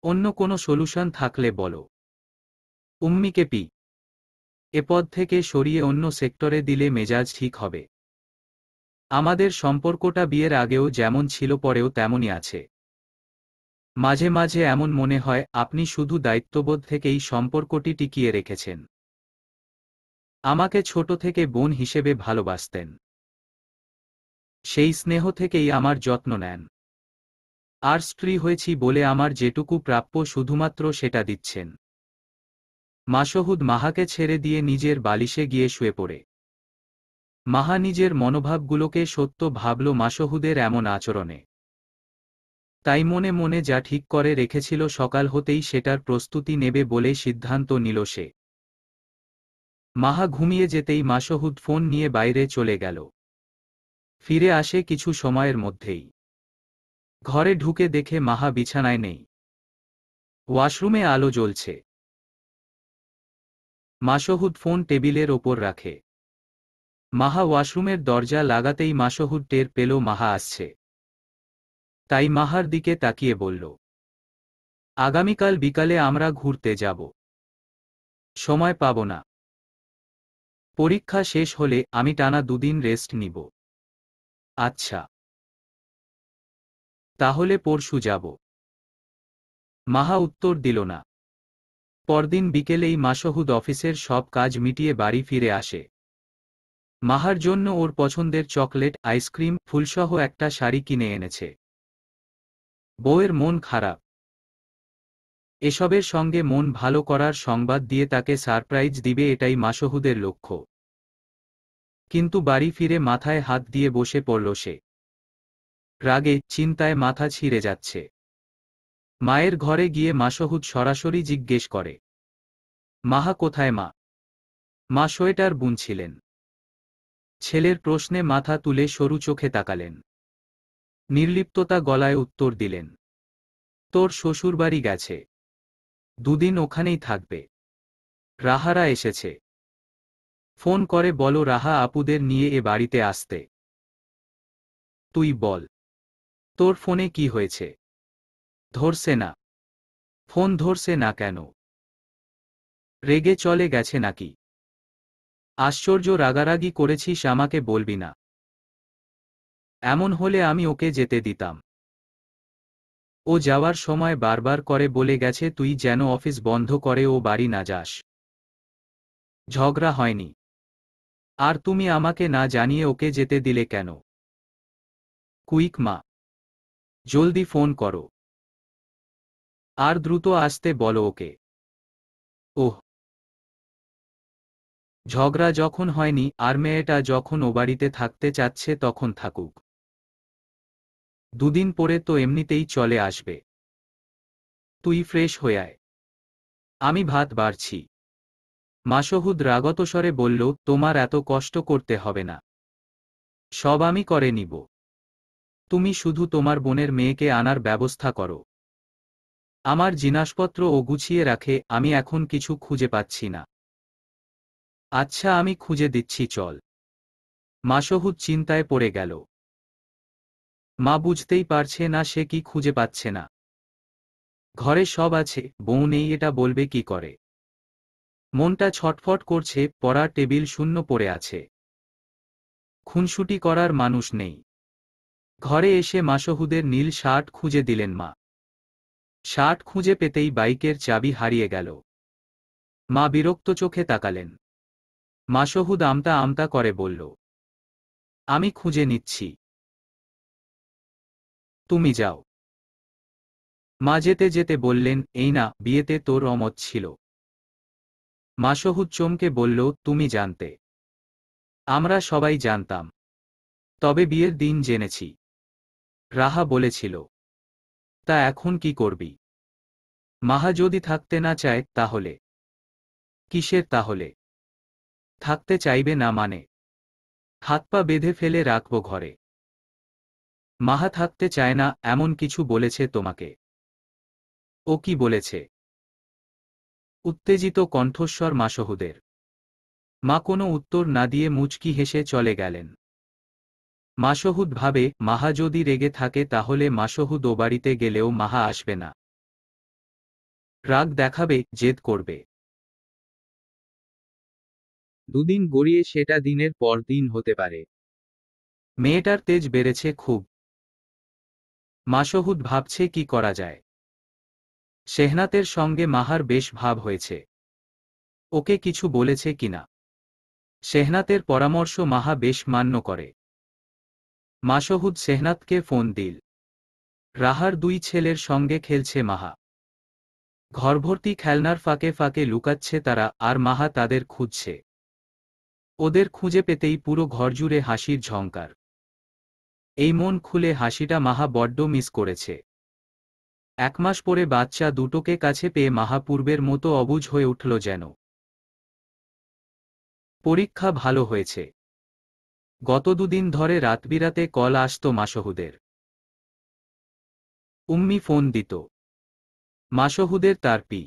অন্য কোনো সলিউশন থাকলে বলো। উম্মিকে পি এ পদ থেকে সরিয়ে অন্য সেক্টরে দিলে মেজাজ ঠিক হবে। আমাদের সম্পর্কটা বিয়ের আগেও যেমন ছিল পরেও তেমনই আছে। মাঝে মাঝে এমন মনে হয় আপনি শুধু দায়িত্ববোধ থেকেই সম্পর্কটি টিকিয়ে রেখেছেন। আমাকে ছোট থেকে বোন হিসেবে ভালোবাসতেন, সেই স্নেহ থেকেই আমার যত্ন নেন। আর স্ত্রী হয়েছি বলে আমার যেটুকু প্রাপ্য শুধুমাত্র সেটা দিচ্ছেন। মাসহুদ মাহাকে ছেড়ে দিয়ে নিজের বালিশে গিয়ে শুয়ে পড়ে। মাহা নিজের মনোভাবগুলোকে সত্য ভাবল মাসহুদের এমন আচরণে। তাই মনে মনে যা ঠিক করে রেখেছিল সকাল হতেই সেটার প্রস্তুতি নেবে বলে সিদ্ধান্ত নিল সে। মাহা ঘুমিয়ে যেতেই মাসহুদ ফোন নিয়ে বাইরে চলে গেল। ফিরে আসে কিছু সময়ের মধ্যেই। ঘরে ঢুকে দেখে মাহা বিছানায় নেই, ওয়াশরুমে আলো জ্বলছে। মাসহুদ ফোন টেবিলের ওপর রাখে। মাহা ওয়াশরুমের দরজা লাগাতেই মাসহুদ টের পেল মাহা আসছে। তাই মাহার দিকে তাকিয়ে বলল, আগামীকাল বিকালে আমরা ঘুরতে যাব। সময় পাব না, পরীক্ষা শেষ হলে আমি টানা 2 দিন রেস্ট নিব। আচ্ছা, তাহলে পরশু যাব। মাহা উত্তর দিল না। পরদিন বিকেলেই মাসহুদ অফিসের সব কাজ মিটিয়ে বাড়ি ফিরে আসে। মাহার জন্য ওর পছন্দের চকলেট, আইসক্রিম, ফুলসহ একটা শাড়ি কিনে এনেছে। বউয়ের মন খারাপ। এসবের সঙ্গে মন ভালো করার সংবাদ দিয়ে তাকে সারপ্রাইজ দিবে এটাই মাসহুদের লক্ষ্য। কিন্তু বাড়ি ফিরে মাথায় হাত দিয়ে বসে পড়ল সে। রাগে চিন্তায় মাথা ছিঁড়ে যাচ্ছে। মায়ের ঘরে গিয়ে মাসহুদ সরাসরি জিজ্ঞেস করে, মাহা কোথায় মা? মা সোয়েটার বুনছিলেন। ছেলের প্রশ্নে মাথা তুলে সরু চোখে তাকালেন। নির্লিপ্ততা গলায় উত্তর দিলেন, তোর শ্বশুরবাড়ি গেছে, 2 দিন ওখানেই থাকবে। রাহারা এসেছে, ফোন করে বলো রাহা আপুদের নিয়ে এ বাড়িতে আসতে। তুই বল, তোর ফোনে কি হয়েছে? ধরছে না। ফোন ধরছে না কেন? রেগে চলে গেছে নাকি? আশ্চর্য, রাগারাগি করেছিস আমাকে বলবি না? এমন হলে আমি ওকে যেতে দিতাম। ও যাওয়ার সময় বারবার করে বলে গেছে তুই যেন অফিস বন্ধ করে ও বাড়ি না যাস। ঝগড়া হয়নি? আর তুমি আমাকে না জানিয়ে ওকে যেতে দিলে কেন? কুইক মা, জলদি ফোন করো। আর দ্রুত আসতে বলো ওকে। ওহ, ঝগড়া যখন হয়নি আর মেয়েটা যখন ও বাড়িতে থাকতে চাচ্ছে তখন থাকুক। 2 দিন পরে তো এমনিতেই চলে আসবে। তুই ফ্রেশ হয়ে আয়, আমি ভাত বাড়ছি। মাসহুদ রাগত স্বরে বলল, তোমার এত কষ্ট করতে হবে না, সব আমি করে নিব। তুমি শুধু তোমার বোনের মেয়েকে আনার ব্যবস্থা করো। আমার জিনিসপত্র ও গুছিয়ে রাখে, আমি এখন কিছু খুঁজে পাচ্ছি না। আচ্ছা আমি খুঁজে দিচ্ছি, চল। মাসহুদ চিন্তায় পড়ে গেল। মা বুঝতেই পারছে না সে কি খুঁজে পাচ্ছে না। ঘরে সব আছে, বউ নেই, এটা বলবে কি করে। মনটা ছটফট করছে, পড়ার টেবিল শূন্য পড়ে আছে। খুনসুটি করার মানুষ নেই। ঘরে এসে মাসহুদের নীল শার্ট খুঁজে দিলেন মা। শার্ট খুঁজে পেতেই বাইকের চাবি হারিয়ে গেল। মা বিরক্ত চোখে তাকালেন। মাসহুদ আমতা আমতা করে বলল, আমি খুঁজে নিচ্ছি, তুমি যাও। মা যেতে যেতে বললেন, এই না, বিয়েতে তোর অমত ছিল। মাসহুদ চমকে বলল, তুমি জানতে? আমরা সবাই জানতাম, তবে বিয়ের দিন জেনেছি। রাহা বলেছিল। তা এখন কি করবি? মাহা যদি থাকতে না চায় তাহলে? কিসের তাহলে? থাকতে চাইবে না মানে? হাত পা বেঁধে ফেলে রাখব ঘরে? মাহা থাকতে চায় না এমন কিছু বলেছে তোমাকে? ও কি বলেছে? উত্তেজিত কণ্ঠস্বর মাসহুদের। মা কোনো উত্তর না দিয়ে মুচকি হেসে চলে গেলেন। মাসহুদ ভাবে, মাহা যদি রেগে থাকে তাহলে মাসহুদ ও বাড়িতে গেলেও মাহা আসবে না। রাগ দেখাবে, জেদ করবে। দুদিন গড়িয়ে সেটা দিনের পর দিন হতে পারে। মেয়েটার তেজ বেড়েছে খুব। মাসহুদ ভাবছে কি করা যায়। শেহনাতের সঙ্গে মাহার বেশ ভাব হয়েছে। ওকে কিছু বলেছে কিনা। শেহনাতের পরামর্শ মাহা বেশ মান্য করে। মাসহুদ শেহনাতকে ফোন দিল। রাহার দুই ছেলের সঙ্গে খেলছে মাহা। ঘরভর্তি খেলনার ফাঁকে ফাঁকে লুকাচ্ছে তারা, আর মাহা তাদের খুঁজছে। ওদের খুঁজে পেতেই পুরো ঘরজুড়ে হাসির ঝংকার। এই মন খুলে হাসিটা মাহা বড্ড মিস করেছে। 1 মাস পরে বাচ্চা দুটোকে কাছে পেয়ে মাহা পূর্বের মতো অবুঝ হয়ে উঠল যেন। পরীক্ষা ভালো হয়েছে। গত দুদিন ধরে রাতবিরাতে কল আসত মাসহুদের। উম্মি ফোন দিত। মাসহুদের তার পি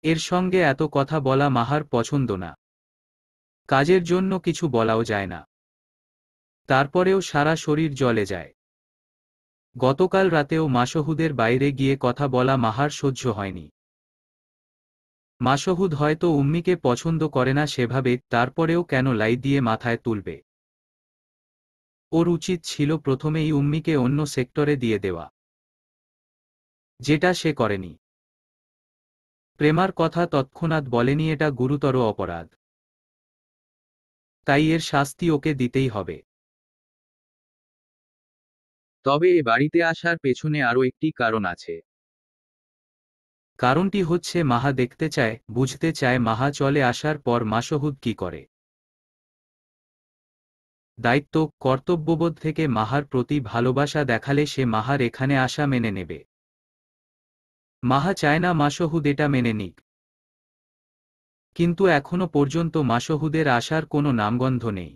এর সঙ্গে এত কথা বলা মাহার পছন্দ না। কাজের জন্য কিছু বলাও যায় না। তারপরেও সারা শরীর জ্বলে যায়। গতকাল রাতেও মাসহুদের বাইরে গিয়ে কথা বলা মাহার সহ্য হয়নি। মাসহুদ হয়তো উম্মিকে পছন্দ করে না সেভাবে, তারপরেও কেন লাই দিয়ে মাথায় তুলবে। ওর উচিত ছিল প্রথমেই উম্মিকে অন্য সেক্টরে দিয়ে দেওয়া, যেটা সে করেনি। প্রেমার কথা তৎক্ষণাৎ বলেনি, এটা গুরুতর অপরাধ। তাই এর শাস্তি ওকে দিতেই হবে। তবে এ বাড়িতে আসার পেছনে আরও একটি কারণ আছে। কারণটি হচ্ছে মাহা দেখতে চায়, বুঝতে চায় মাহা চলে আসার পর মাসহুদ কি করে। দায়িত্ব, কর্তব্যবোধ থেকে মাহার প্রতি ভালোবাসা দেখালে সে মাহার এখানে আসা মেনে নেবে। মাহা চায় না মাসহুদ এটা মেনে নিক। কিন্তু এখনো পর্যন্ত মাসহুদের আসার কোনো নামগন্ধ নেই।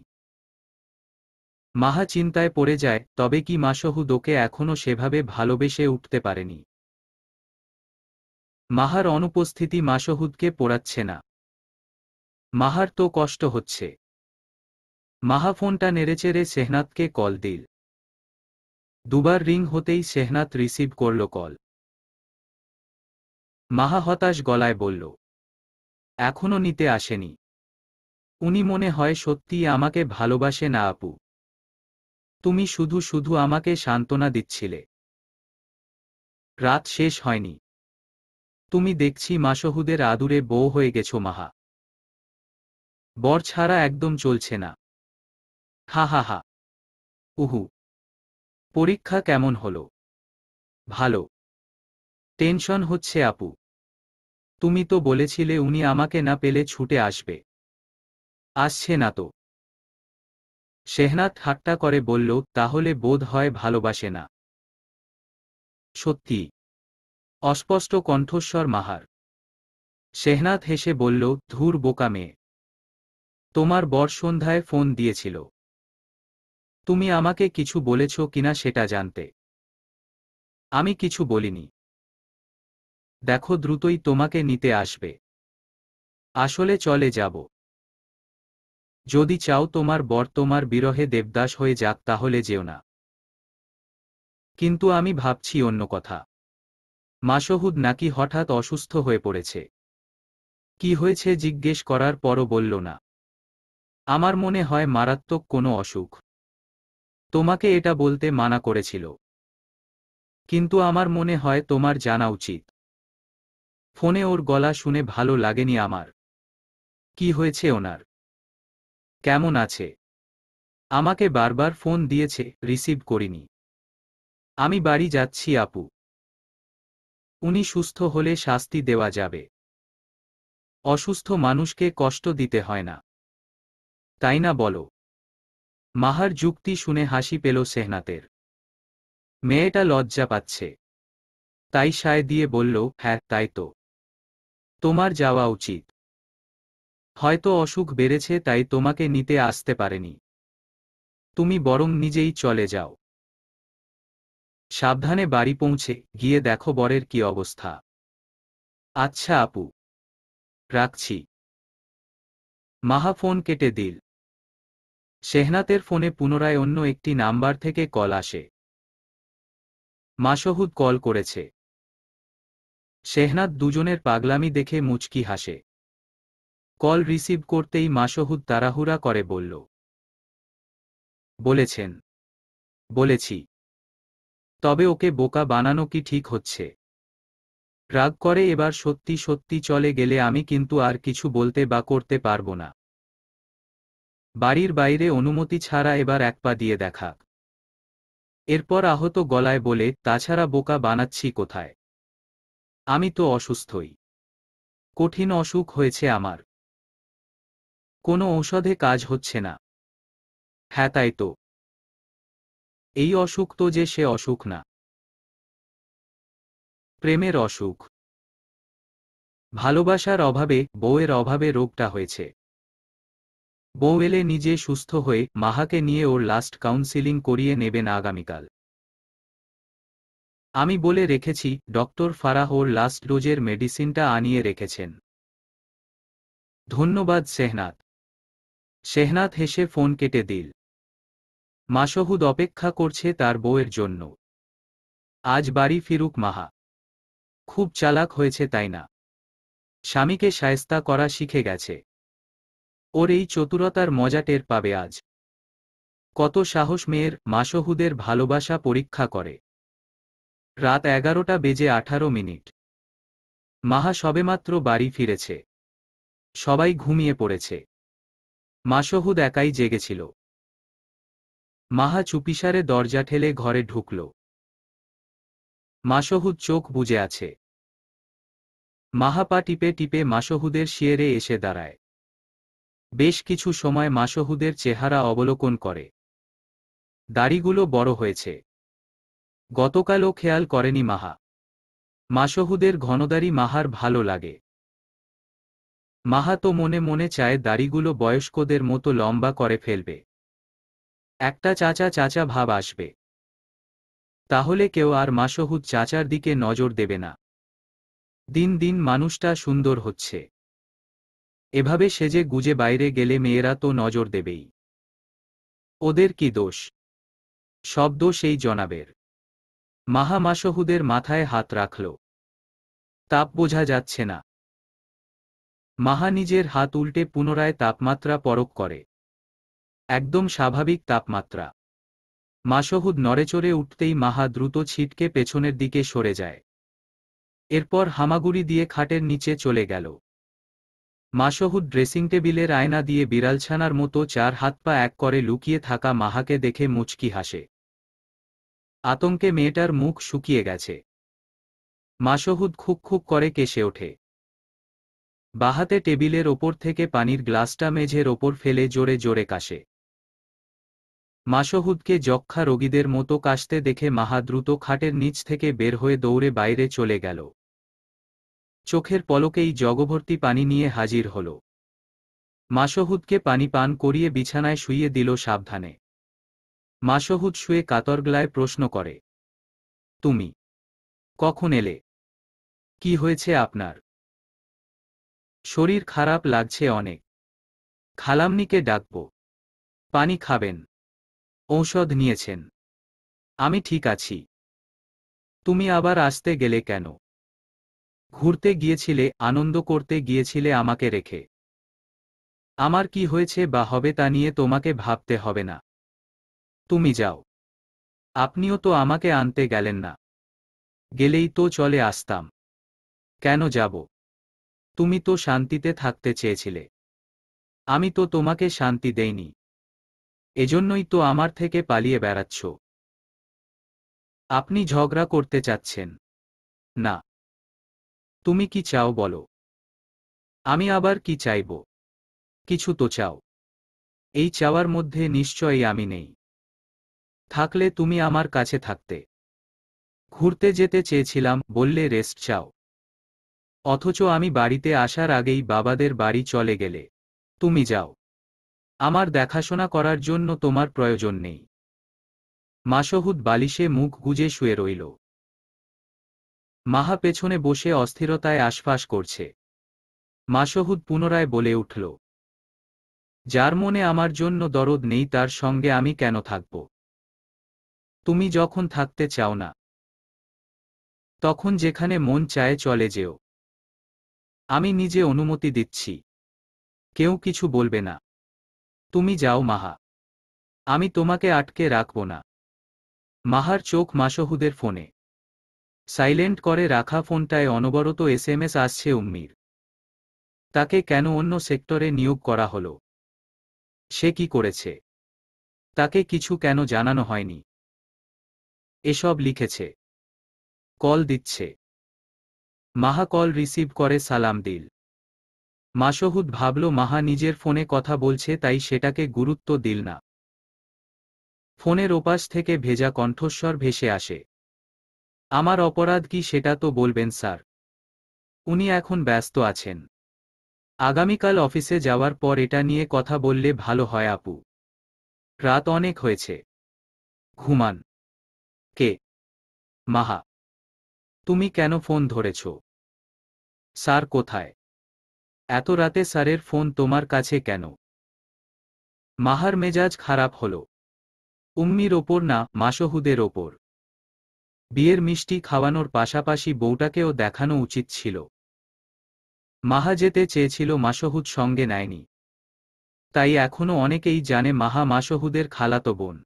মাহা চিন্তায় পড়ে যায়, তবে কি মাসহুদ ওকে এখনো সেভাবে ভালোবেসে উঠতে পারেনি। মাহার অনুপস্থিতি মাসহুদকে পোড়াচ্ছে না। মাহার তো কষ্ট হচ্ছে। মাহা ফোনটা নেড়েচেড়ে শেহনাতকে কল দিল। দুবার রিং হতেই শেহনাত রিসিভ করল কল। মাহা হতাশ গলায় বলল, এখনো নিতে আসেনি। উনি মনে হয় সত্যিই আমাকে ভালোবাসে না আপু। তুমি শুধু শুধু আমাকে সান্ত্বনা দিচ্ছিলে। রাত শেষ হয়নি। তুমি দেখছি মাসহুদের আদুরে বউ হয়ে গেছো মাহা। বর ছাড়া একদম চলছে না। হা হা হা। উহু। পরীক্ষা কেমন হলো? ভালো। টেনশন হচ্ছে আপু। তুমি তো বলেছিলে উনি আমাকে না পেলে ছুটে আসবে। আসছে না তো। শেহনাত ঠাট্টা করে বলল, তাহলে বোধ হয় ভালোবাসে না। সত্যি? অস্পষ্ট কণ্ঠস্বর মাহার। শেহনাত হেসে বলল, ধুর বোকা মেয়ে। তোমার বর সন্ধ্যায় ফোন দিয়েছিল। তুমি আমাকে কিছু বলেছ কিনা সেটা জানতে। আমি কিছু বলিনি। দেখো দ্রুতই তোমাকে নিতে আসবে। আসলে চলে যাব। যদি চাও তোমার বর তোমার বিরহে দেবদাস হয়ে যাক তাহলে যেও না। কিন্তু আমি ভাবছি অন্য কথা। মাসহুদ নাকি হঠাৎ অসুস্থ হয়ে পড়েছে। কি হয়েছে জিজ্ঞেস করার পরও বলল না। আমার মনে হয় মারাত্মক কোনো অসুখ। তোমাকে এটা বলতে মানা করেছিল। কিন্তু আমার মনে হয় তোমার জানা উচিত। ফোনে ওর গলা শুনে ভালো লাগেনি আমার। কি হয়েছে ওনার? কেমন আছে? আমাকে বারবার ফোন দিয়েছে, রিসিভ করিনি। আমি বাড়ি যাচ্ছি আপু। উনি সুস্থ হলে শাস্তি দেওয়া যাবে। অসুস্থ মানুষকে কষ্ট দিতে হয় না, তাই না বলো? মাহার যুক্তি শুনে হাসি পেল সেহনাতের। মেয়েটা লজ্জা পাচ্ছে, তাই সায় দিয়ে বলল, হ্যাঁ তাই তো। তোমার যাওয়া উচিত। হয়তো অসুখ বেড়েছে তাই তোমাকে নিতে আসতে পারেনি। তুমি বরং নিজেই চলে যাও। সাবধানে বাড়ি পৌঁছে গিয়ে দেখো বরের কি অবস্থা। আচ্ছা আপু, রাখছি। মাহা ফোন কেটে দিল। শেহনাতের ফোনে পুনরায় অন্য একটি নাম্বার থেকে কল আসে। মাসহুদ কল করেছে। শেহনাত দুজনের পাগলামি দেখে মুচকি হাসে। কল রিসিভ করতেই মাসহুদ তাড়াহুড়া করে বলল, বলেছেন? বলেছি। তবে ওকে বোকা বানানো কি ঠিক হচ্ছে? রাগ করে এবার সত্যি সত্যি চলে গেলে আমি কিন্তু আর কিছু বলতে বা করতে পারব না। বাড়ির বাইরে অনুমতি ছাড়া এবার এক পা দিয়ে দেখাক। এরপর আহত গলায় বলে, তাছাড়া বোকা বানাচ্ছি কোথায়? আমি তো অসুস্থই। কঠিন অসুখ হয়েছে আমার। কোনো ঔষধে কাজ হচ্ছে না। হ্যাঁ তাই তো। এই অসুখ তো যে সে অসুখ না। প্রেমের অসুখ। ভালোবাসার অভাবে, বউয়ের অভাবে রোগটা হয়েছে। বউ এলে নিজে সুস্থ হয়ে মাহাকে নিয়ে ওর লাস্ট কাউন্সিলিং করিয়ে নেবেন আগামীকাল। আমি বলে রেখেছি, ডক্টর ফারাহ ওর লাস্ট ডোজের মেডিসিনটা আনিয়ে রেখেছেন। ধন্যবাদ শেহনাত। শেহনাত হেসে ফোন কেটে দিল। মাসহুদ অপেক্ষা করছে তার বউয়ের জন্য। আজ বাড়ি ফিরুক মাহা। খুব চালাক হয়েছে তাই না? স্বামীকে শায়েস্তা করা শিখে গেছে। ওর এই চতুরতার মজা টের পাবে আজ। কত সাহস মেয়ের! মাসহুদের ভালোবাসা পরীক্ষা করে। রাত 11টা বেজে 18 মিনিট। মাহা সবেমাত্র বাড়ি ফিরেছে। সবাই ঘুমিয়ে পড়েছে। মাসহুদ একাই জেগেছিল। মাহা চুপিসারে দরজা ঠেলে ঘরে ঢুকল। মাসহুদ চোখ বুজে আছে। মাহা পা টিপে টিপে মাসহুদের শিয়রে এসে দাঁড়ায়। বেশ কিছু সময় মাসহুদের চেহারা অবলোকন করে। দাড়িগুলো বড় হয়েছে। গতকালও খেয়াল করেনি মাহা। মাসহুদের ঘনদাড়ি মাহার ভালো লাগে। মাহা তো মনে মনে চায় দাড়িগুলো বয়স্কদের মতো লম্বা করে ফেলবে। একটা চাচা চাচা ভাব আসবে। তাহলে কেউ আর মাসহুদ চাচার দিকে নজর দেবে না। দিন দিন মানুষটা সুন্দর হচ্ছে। এভাবে সেজে গুজে বাইরে গেলে মেয়েরা তো নজর দেবেই। ওদের কি দোষ? সব দোষ এই জনাবের। মাহা মাসহুদের মাথায় হাত রাখল। তাপ বোঝা যাচ্ছে না। মাহা নিজের হাত উল্টে পুনরায় তাপমাত্রা পরখ করে। একদম স্বাভাবিক তাপমাত্রা। মাসহুদ নড়েচড়ে উঠতেই মাহা দ্রুত ছিটকে পেছনের দিকে সরে যায়। এরপর হামাগুড়ি দিয়ে খাটের নিচে চলে গেল। মাসহুদ ড্রেসিং টেবিলের আয়না দিয়ে বিড়ালছানার মতো চার হাত পা এক করে লুকিয়ে থাকা মাহাকে দেখে মুচকি হাসে। আতঙ্কে মেয়েটার মুখ শুকিয়ে গেছে। মাসহুদ খুক খুক করে কেসে ওঠে। বাহাতে টেবিলের ওপর থেকে পানির গ্লাসটা মেঝের ওপর ফেলে জোরে জোরে কাশে। মাসহুদকে যক্ষ্মা রোগীদের মতো কাশতে দেখে মাহা দ্রুত খাটের নিচ থেকে বের হয়ে দৌড়ে বাইরে চলে গেল। চোখের পলকেই জগভর্তি পানি নিয়ে হাজির হল। মাসহুদকে পানি পান করিয়ে বিছানায় শুইয়ে দিল সাবধানে। মাসহুদ শুয়ে কাতর গলায় প্রশ্ন করে, তুমি কখন এলে? কি হয়েছে আপনার? শরীর খারাপ লাগছে অনেক। খালাম্নিকে ডাকব। পানি খাবেন? ঔষধ নিয়েছেন? আমি ঠিক আছি। তুমি আবার আসতে গেলে কেন? ঘুরতে গিয়েছিলে, আনন্দ করতে গিয়েছিলে আমাকে রেখে। আমার কি হয়েছে বা হবে তা নিয়ে তোমাকে ভাবতে হবে না। তুমি যাও। আপনিও তো আমাকে আনতে গেলেন না। গেলেই তো চলে আসতাম। কেন যাব? তুমি তো শান্তিতে থাকতে চেয়েছিলে। আমি তো তোমাকে শান্তি দেইনি। এজন্যই তো আমার থেকে পালিয়ে বেড়াচ্ছ। আপনি ঝগড়া করতে চাচ্ছেন? না। তুমি কি চাও বলো? আমি আবার কি চাইব? কিছু তো চাও। এই চাওয়ার মধ্যে নিশ্চয়ই আমি নেই। থাকলে তুমি আমার কাছে থাকতে। ঘুরতে যেতে চেয়েছিলাম বললে রেস্ট চাও। অথচ আমি বাড়িতে আসার আগেই বাবাদের বাড়ি চলে গেলে। তুমি যাও। আমার দেখাশোনা করার জন্য তোমার প্রয়োজন নেই। মাসহুদ বালিশে মুখ গুজে শুয়ে রইল। মাহা পেছনে বসে অস্থিরতায় আশফাস করছে। মাসহুদ পুনরায় বলে উঠল, যার মনে আমার জন্য দরদ নেই তার সঙ্গে আমি কেন থাকব? তুমি যখন থাকতে চাও না, তখন যেখানে মন চায় চলে যেও। আমি নিজে অনুমতি দিচ্ছি। কেউ কিছু বলবে না। তুমি যাও মাহা। আমি তোমাকে আটকে রাখব না। মাহার চোখ মাসহুদের ফোনে। সাইলেন্ট করে রাখা ফোনটায় অনবরত এসএমএস আসছে উম্মির। তাকে কেন অন্য সেক্টরে নিয়োগ করা হলো? সে কি করেছে? তাকে কিছু কেন জানানো হয়নি? এসব লিখেছে। কল দিচ্ছে। মাহা কল রিসিভ করে সালাম দিল। মাসহুদ ভাবল মাহা নিজের ফোনে কথা বলছে তাই সেটাকে গুরুত্ব দিল না। ফোনের ওপাশ থেকে ভেজা কণ্ঠস্বর ভেসে আসে। আমার অপরাধ কি সেটা তো বলবেন স্যার। উনি এখন ব্যস্ত আছেন। আগামীকাল অফিসে যাওয়ার পর এটা নিয়ে কথা বললে ভালো হয় আপু। রাত অনেক হয়েছে। ঘুমান। কে? মাহা। তুমি কেন ফোন ধরেছ? স্যার কোথায়? এত রাতে স্যারের ফোন তোমার কাছে কেন? মাহার মেজাজ খারাপ হল। উম্মির ওপর না, মাসহুদের ওপর। বিয়ের মিষ্টি খাওয়ানোর পাশাপাশি বউটাকেও দেখানো উচিত ছিল। মাহা যেতে চেয়েছিল, মাসহুদ সঙ্গে নেয়নি। তাই এখনো অনেকেই জানে মাহা মাসহুদের খালাতো বোন।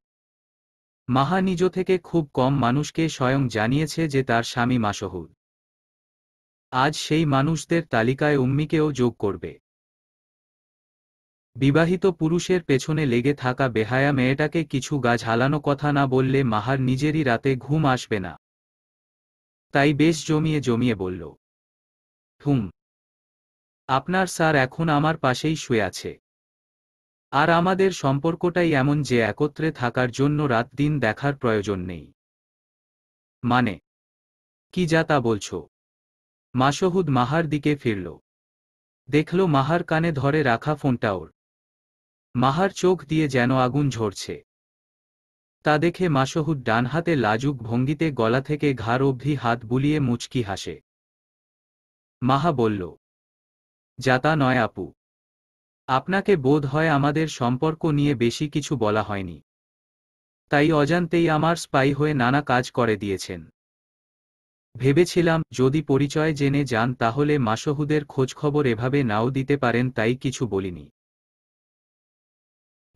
মাহা নিজ থেকে খুব কম মানুষকে স্বয়ং জানিয়েছে যে তার স্বামী মাসহুদ। আজ সেই মানুষদের তালিকায় উম্মিকেও যোগ করবে। বিবাহিত পুরুষের পেছনে লেগে থাকা বেহায়া মেয়েটাকে কিছু গা ঝালানো কথা না বললে মাহার নিজেরই রাতে ঘুম আসবে না। তাই বেশ জমিয়ে জমিয়ে বলল, হুম, আপনার স্যার এখন আমার পাশেই শুয়ে আছে। আর আমাদের সম্পর্কটাই এমন যে একত্রে থাকার জন্য রাত দিন দেখার প্রয়োজন নেই। মানে কি যা তা বলছ? মাসহুদ মাহার দিকে ফিরল। দেখল মাহার কানে ধরে রাখা ফোনটা ওর। মাহার চোখ দিয়ে যেন আগুন ঝরছে। তা দেখে মাসহুদ ডান হাতে লাজুক ভঙ্গিতে গলা থেকে ঘাড় অবধি হাত বুলিয়ে মুচকি হাসে। মাহা বলল, যা তা নয় আপু। আপনাকে বোধ হয় আমাদের সম্পর্ক নিয়ে বেশি কিছু বলা হয়নি। তাই অজান্তেই আমার স্পাই হয়ে নানা কাজ করে দিয়েছেন। ভেবেছিলাম যদি পরিচয় জেনে যান তাহলে মাসহুদের খোঁজখবর এভাবে নাও দিতে পারেন, তাই কিছু বলিনি।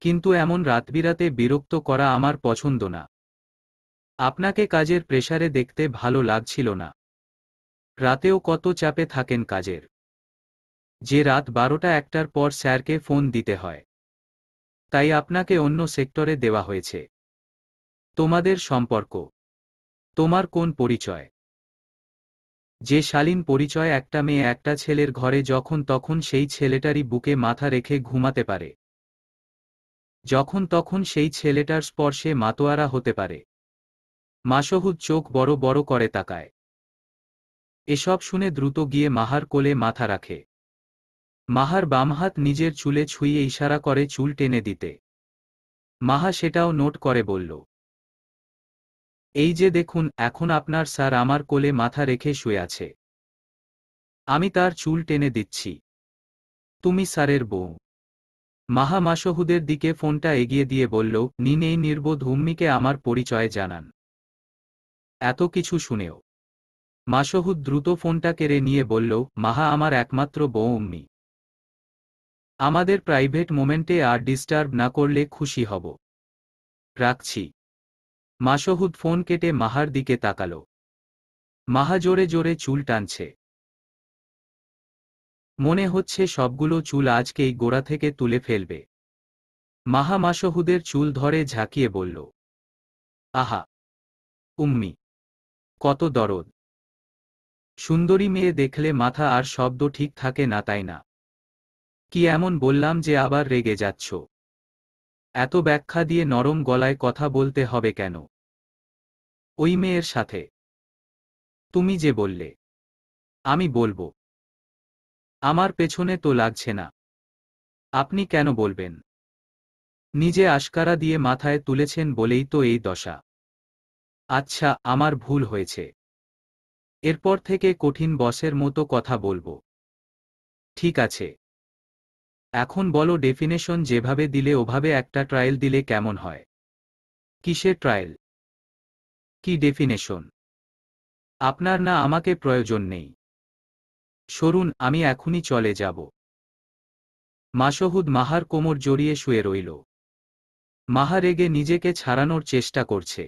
কিন্তু এমন রাতবিরাতে বিরক্ত করা আমার পছন্দ না। আপনাকে কাজের প্রেসারে দেখতে ভালো লাগছিল না। রাতেও কত চাপে থাকেন কাজের। যে রাত 12টা-1টার পর স্যারকে ফোন দিতে হয়। তাই আপনাকে অন্য সেক্টরে দেওয়া হয়েছে। তোমাদের সম্পর্ক, তোমার কোন পরিচয়? যে শালীন পরিচয় একটা মেয়ে একটা ছেলের ঘরে যখন তখন সেই ছেলেটারই বুকে মাথা রেখে ঘুমাতে পারে, যখন তখন সেই ছেলেটার স্পর্শে মাতোয়ারা হতে পারে। মাসহুদ চোখ বড় বড় করে তাকায়। এসব শুনে দ্রুত গিয়ে মাহার কোলে মাথা রাখে। মাহার বাম হাত নিজের চুলে ছুঁয়ে ইশারা করে চুল টেনে দিতে। মাহা সেটাও নোট করে বলল, এই যে দেখুন, এখন আপনার স্যার আমার কোলে মাথা রেখে শুয়ে আছে। আমি তার চুল টেনে দিচ্ছি। তুমি স্যারের বউ। মাহা মাসহুদের দিকে ফোনটা এগিয়ে দিয়ে বলল, নিন এই নির্বোধ উম্মিকে আমার পরিচয় জানান। এত কিছু শুনেও মাসহুদ দ্রুত ফোনটা কেড়ে নিয়ে বলল, মাহা আমার একমাত্র বউ উম্মি। আমাদের প্রাইভেট মোমেন্টে আর ডিস্টার্ব না করলে খুশি হব। রাখছি। মাসহুদ ফোন কেটে মাহার দিকে তাকালো। মাহা জোরে জোরে চুল টানছে। মনে হচ্ছে সবগুলো চুল আজকেই গোড়া থেকে তুলে ফেলবে। মাহা মাসহুদের চুল ধরে ঝাঁকিয়ে বলল, আহা উম্মি, কত দরদ। সুন্দরী মেয়ে দেখলে মাথা আর শব্দ ঠিক থাকে না, তাই না? কি এমন বললাম যে আবার রেগে যাচ্ছ? এত ব্যাখ্যা দিয়ে নরম গলায় কথা বলতে হবে কেন? ওই মেয়ের সাথে? তুমি যে বললে। আমি বলবো। আমার পেছনে তো লাগছে না। আপনি কেন বলবেন? নিজে আশকারা দিয়ে মাথায় তুলেছেন বলেই তো এই দশা। আচ্ছা, আমার ভুল হয়েছে। এরপর থেকে কঠিন বসের মতো কথা বলবো। ঠিক আছে। এখন বলো, ডেফিনেশন যেভাবে দিলে ওভাবে একটা ট্রায়াল দিলে কেমন হয়? কিসের ট্রায়াল? কি ডেফিনেশন? আপনার না আমাকে প্রয়োজন নেই। সরুন, আমি এখনই চলে যাব। মাসহুদ মাহার কোমর জড়িয়ে শুয়ে রইল। মাহা রেগে নিজেকে ছাড়ানোর চেষ্টা করছে।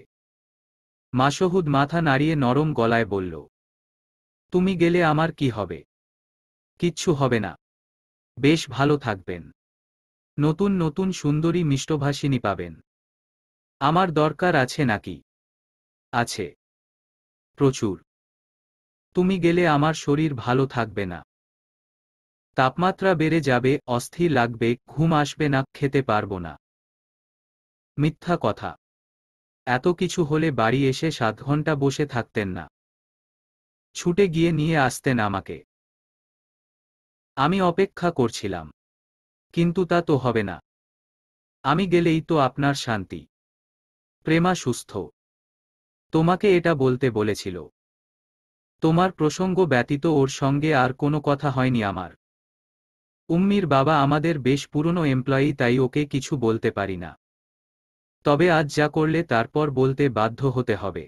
মাসহুদ মাথা নাড়িয়ে নরম গলায় বলল, তুমি গেলে আমার কি হবে? কিচ্ছু হবে না। বেশ ভালো থাকবেন। নতুন নতুন সুন্দরী মিষ্টভাষিনী পাবেন। আমার দরকার আছে নাকি? আছে। প্রচুর। তুমি গেলে আমার শরীর ভালো থাকবে না। তাপমাত্রা বেড়ে যাবে, অস্থির লাগবে, ঘুম আসবে না, খেতে পারবো না। মিথ্যা কথা। এত কিছু হলে বাড়ি এসে 7 ঘন্টা বসে থাকতেন না? ছুটে গিয়ে নিয়ে আসতেন আমাকে। আমি অপেক্ষা করছিলাম। কিন্তু তা তো হবে না। আমি গেলেই তো আপনার শান্তি। প্রেমা সুস্থ। তোমাকে এটা বলতে বলেছিল। তোমার প্রসঙ্গ ব্যতীত ওর সঙ্গে আর কোনো কথা হয়নি আমার। উম্মির বাবা আমাদের বেশ পুরনো এমপ্লয়ি, তাই ওকে কিছু বলতে পারি না। তবে আজ যা করলে তারপর বলতে বাধ্য হতে হবে।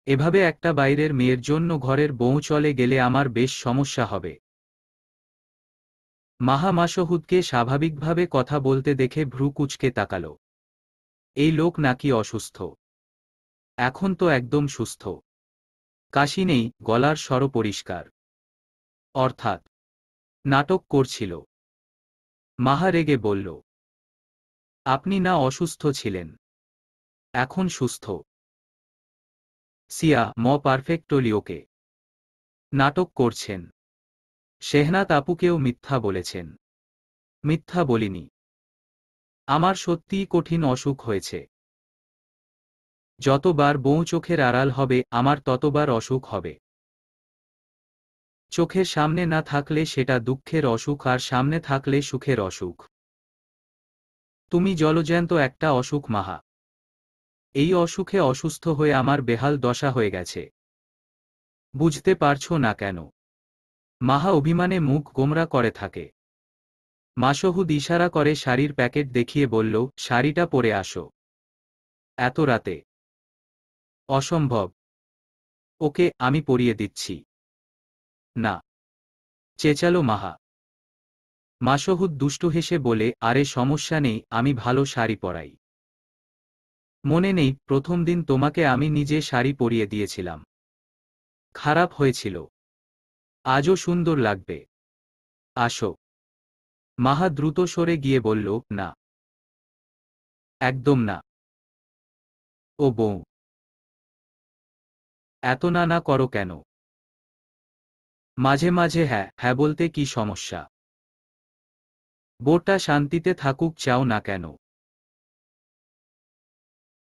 এভাবে একটা বাইরের মেয়ের জন্য ঘরের বউ চলে গেলে আমার বেশ সমস্যা হবে। মাহা মাসহুদকে স্বাভাবিকভাবে কথা বলতে দেখে ভ্রু কুঁচকে তাকাল। এই লোক নাকি অসুস্থ? এখন তো একদম সুস্থ। কাশি নেই, গলার স্বর পরিষ্কার। অর্থাৎ নাটক করছিল। মাহা রেগে বলল, আপনি না অসুস্থ ছিলেন, এখন সুস্থ। সিয়া পারফেক্টলিওকে নাটক করছেন। শেহনাত আপুকেও মিথ্যা বলেছেন। মিথ্যা বলিনি। আমার সত্যিই কঠিন অসুখ হয়েছে। যতবার বউ চোখের আড়াল হবে আমার ততবার অসুখ হবে। চোখের সামনে না থাকলে সেটা দুঃখের অসুখ, আর সামনে থাকলে সুখের অসুখ। তুমি জলজ্যান্ত একটা অসুখ মাহা। এই অসুখে অসুস্থ হয়ে আমার বেহাল দশা হয়ে গেছে। বুঝতে পারছো না কেন? মাহা অভিমানে মুখ গোমরা করে থাকে। মাসহুদ ইশারা করে শাড়ির প্যাকেট দেখিয়ে বলল, শাড়িটা পরে আসো। এত রাতে? অসম্ভব। ওকে, আমি পরিয়ে দিচ্ছি। না। চেঁচালো মাহা। মাসহুদ দুষ্টু হেসে বলে, আরে সমস্যা নেই, আমি ভালো শাড়ি পরাই। মনে নেই প্রথম দিন তোমাকে আমি নিজে শাড়ি পরিয়ে দিয়েছিলাম? খারাপ হয়েছিল। আজও সুন্দর লাগবে। আসো। মাহা দ্রুত সরে গিয়ে বলল, না। একদম না। ও বউ। এত না না করো কেন? মাঝে মাঝে হ্যাঁ হ্যাঁ বলতে কি সমস্যা? বউটা শান্তিতে থাকুক চাও না কেন?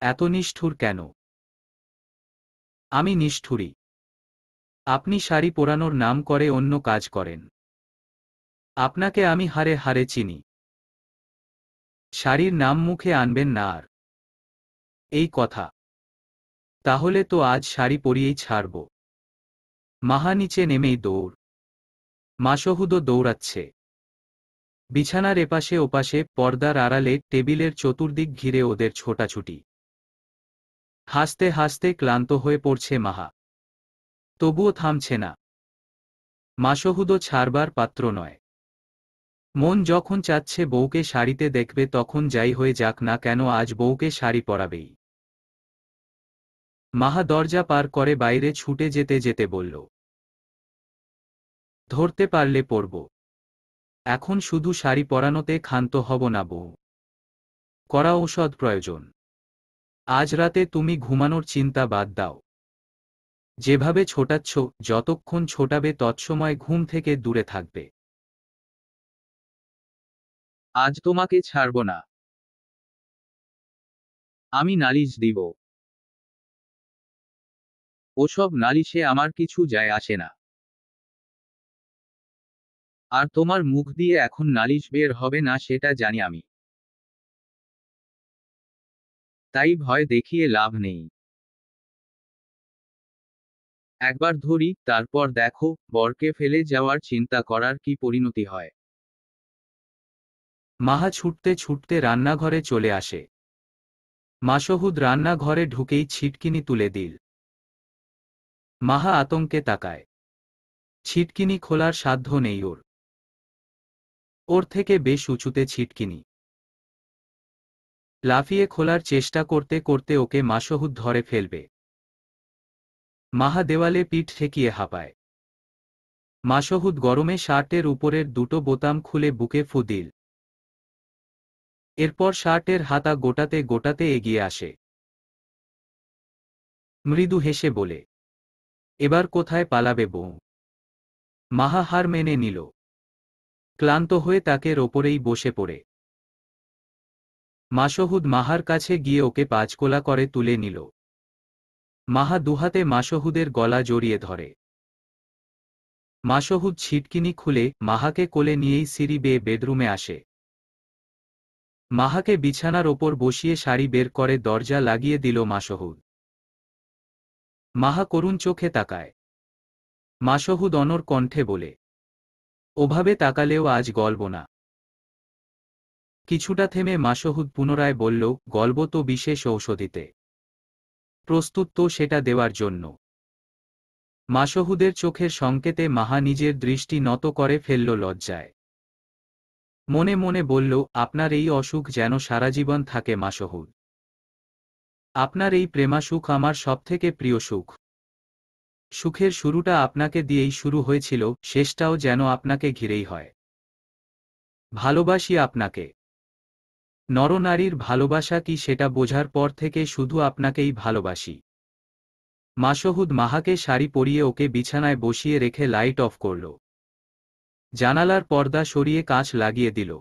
এত নিষ্ঠুর কেন? আমি নিষ্ঠুরী? আপনি শাড়ি পরানোর নাম করে অন্য কাজ করেন। আপনাকে আমি হাড়ে হাড়ে চিনি। শাড়ির নাম মুখে আনবেন না আর। এই কথা। তাহলে তো আজ শাড়ি পরিয়েই ছাড়ব। মাহা নিচে নেমেই দৌড়। মাসহুদও দৌড়াচ্ছে। বিছানার এপাশে ওপাশে পর্দার আড়ালে টেবিলের চতুর্দিক ঘিরে ওদের ছোটাছুটি। হাসতে হাসতে ক্লান্ত হয়ে পড়ছে মাহা, তবুও থামছে না। মাসহুদও ছাড়বার পাত্র নয়। মন যখন চাচ্ছে বউকে শাড়িতে দেখবে তখন যাই হয়ে যাক না কেন আজ বউকে শাড়ি পরাবেই। মাহা দরজা পার করে বাইরে ছুটে যেতে যেতে বলল, ধরতে পারলে পরব, এখন শুধু শাড়ি পরানোতে ক্ষান্ত হব না বউ, করা ঔষধ প্রয়োজন। আজ রাতে তুমি ঘুমানোর চিন্তা বাদ দাও। যেভাবে ছোটাচ্ছ, যতক্ষণ ছোটাবে তৎসময় ঘুম থেকে দূরে থাকবে। আজ তোমাকে ছাড়ব না। আমি নালিশ দিব। ওসব নালিশে আমার কিছু যায় আসে না। আর তোমার মুখ দিয়ে এখন নালিশ বের হবে না সেটা জানি আমি। তাই ভয় দেখিয়ে লাভ নেই। একবার ধরি, তারপর দেখো বরকে ফেলে যাওয়ার চিন্তা করার কি পরিণতি হয়। মাহা ছুটতে ছুটতে রান্নাঘরে চলে আসে। মাসহুদ রান্নাঘরে ঢুকেই ছিটকিনি তুলে দিল। মাহা আতঙ্কে তাকায়। ছিটকিনি খোলার সাধ্য নেই ওর। ওর থেকে বেশ উঁচুতে ছিটকিনি। লাফিয়ে খোলার চেষ্টা করতে করতে ওকে মাসহুদ ধরে ফেলবে। মাহা দেওয়ালে পিঠ ঠেকিয়ে হাঁপায়। মাসহুদ গরমে শার্টের উপরের দুটো বোতাম খুলে বুকে ফু দিল। এরপর শার্টের হাতা গোটাতে গোটাতে এগিয়ে আসে। মৃদু হেসে বলে, এবার কোথায় পালাবে বউ? মাহা হার মেনে নিল। ক্লান্ত হয়ে তাকের ওপরেই বসে পড়ে। মাসহুদ মাহার কাছে গিয়ে ওকে পাঁচকোলা করে তুলে নিল। মাহা দুহাতে মাসহুদের গলা জড়িয়ে ধরে। মাসহুদ ছিটকিনি খুলে মাহাকে কোলে নিয়েই সিঁড়ি বেয়ে বেডরুমে আসে। মাহাকে বিছানার ওপর বসিয়ে শাড়ি বের করে দরজা লাগিয়ে দিল মাসহুদ। মাহা করুণ চোখে তাকায়। মাসহুদ অনড় কণ্ঠে বলে, ওভাবে তাকালেও আজ গলব না। কিছুটা থেমে মাসহুদ পুনরায় বলল, গল্ব তো বিশেষ ঔষধিতে। প্রস্তুত তো সেটা দেওয়ার জন্য। মাসহুদের চোখের সংকেতে মাহা নিজের দৃষ্টি নত করে ফেলল লজ্জায়। মনে মনে বলল, আপনার এই অসুখ যেন সারাজীবন থাকে মাসহুদ। আপনার এই প্রেমাসুখ আমার সবথেকে প্রিয় সুখ। সুখের শুরুটা আপনাকে দিয়েই শুরু হয়েছিল, শেষটাও যেন আপনাকে ঘিরেই হয়। ভালোবাসি আপনাকে। নরনারীর ভালোবাসা কি সেটা বোঝার পর থেকে শুধু আপনাকেই ভালোবাসি। মাসহুদ মাহাকে শাড়ি পরিয়ে ওকে বিছানায় বসিয়ে রেখে লাইট অফ করল। জানালার পর্দা সরিয়ে কাঁচ লাগিয়ে দিল।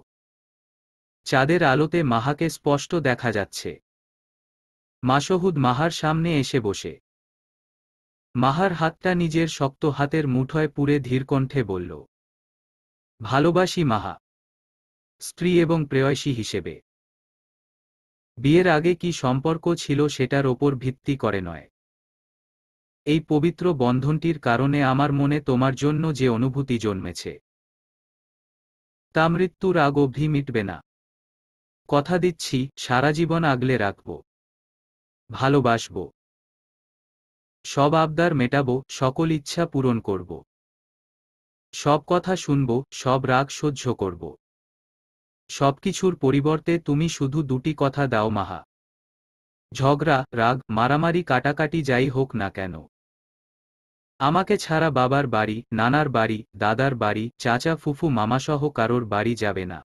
চাঁদের আলোতে মাহাকে স্পষ্ট দেখা যাচ্ছে। মাসহুদ মাহার সামনে এসে বসে। মাহার হাতটা নিজের শক্ত হাতের মুঠোয় পুরে ধীরকণ্ঠে বলল, ভালোবাসি মাহা, স্ত্রী এবং প্রেয়সী হিসেবে। বিয়ের আগে কি সম্পর্ক ছিল সেটার ওপর ভিত্তি করে নয়। এই পবিত্র বন্ধনটির কারণে আমার মনে তোমার জন্য যে অনুভূতি জন্মেছে, তা মৃত্যুর আগ অবধি মিটবে না। কথা দিচ্ছি, সারা জীবন আগলে রাখব, ভালোবাসব, সব আবদার মেটাব, সকল ইচ্ছা পূরণ করব, সব কথা শুনব, সব রাগ সহ্য করব। সবকিছুর পরিবর্তে তুমি শুধু দুটি কথা দাও মাহা। ঝগড়া, রাগ, মারামারি, কাটাকাটি যাই হোক না কেন, আমাকে ছাড়া বাবার বাড়ি, নানার বাড়ি, দাদার বাড়ি, চাচা, ফুফু, মামাসহ কারোর বাড়ি যাবে না।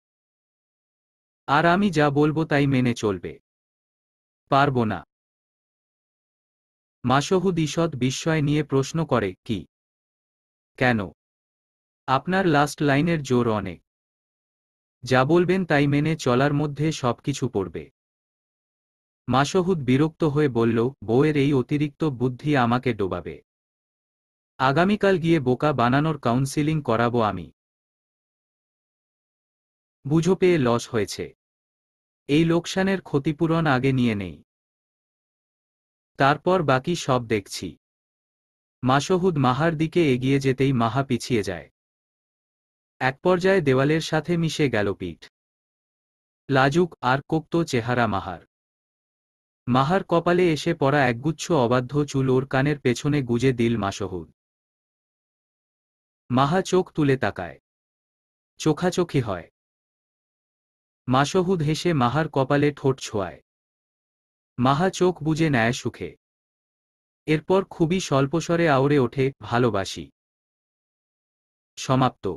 আর আমি যা বলবো তাই মেনে চলবে। পারবো না। মাসহুদ ঈষৎ বিস্ময় নিয়ে প্রশ্ন করে, কি? কেন? আপনার লাস্ট লাইনের জোর অনেক। যা বলবেন তাই মেনে চলার মধ্যে সবকিছু পড়বে। মাসহুদ বিরক্ত হয়ে বলল, বউয়ের এই অতিরিক্ত বুদ্ধি আমাকে ডোবাবে। আগামীকাল গিয়ে বোকা বানানোর কাউন্সিলিং করাবো আমি। বুঝো পেয়ে লস হয়েছে। এই লোকসানের ক্ষতিপূরণ আগে নিয়ে নেই, তারপর বাকি সব দেখছি। মাসহুদ মাহার দিকে এগিয়ে যেতেই মাহা পিছিয়ে যায়। এক পর্যায়ে দেওয়ালের সাথে মিশে গেল পিঠ। লাজুক আর কোক্ত চেহারা মাহার। মাহার কপালে এসে পড়া একগুচ্ছ অবাধ্য চুল ওর কানের পেছনে গুজে দিল মাসহুদ। মাহা চোখ তুলে তাকায়। চোখাচোখি হয়। মাসহুদ হেসে মাহার কপালে ঠোঁট ছোঁয়ায়। মাহা চোখ বুজে নেয় সুখে। এরপর খুবই স্বল্পস্বরে আওড়ে ওঠে, ভালোবাসি। সমাপ্ত।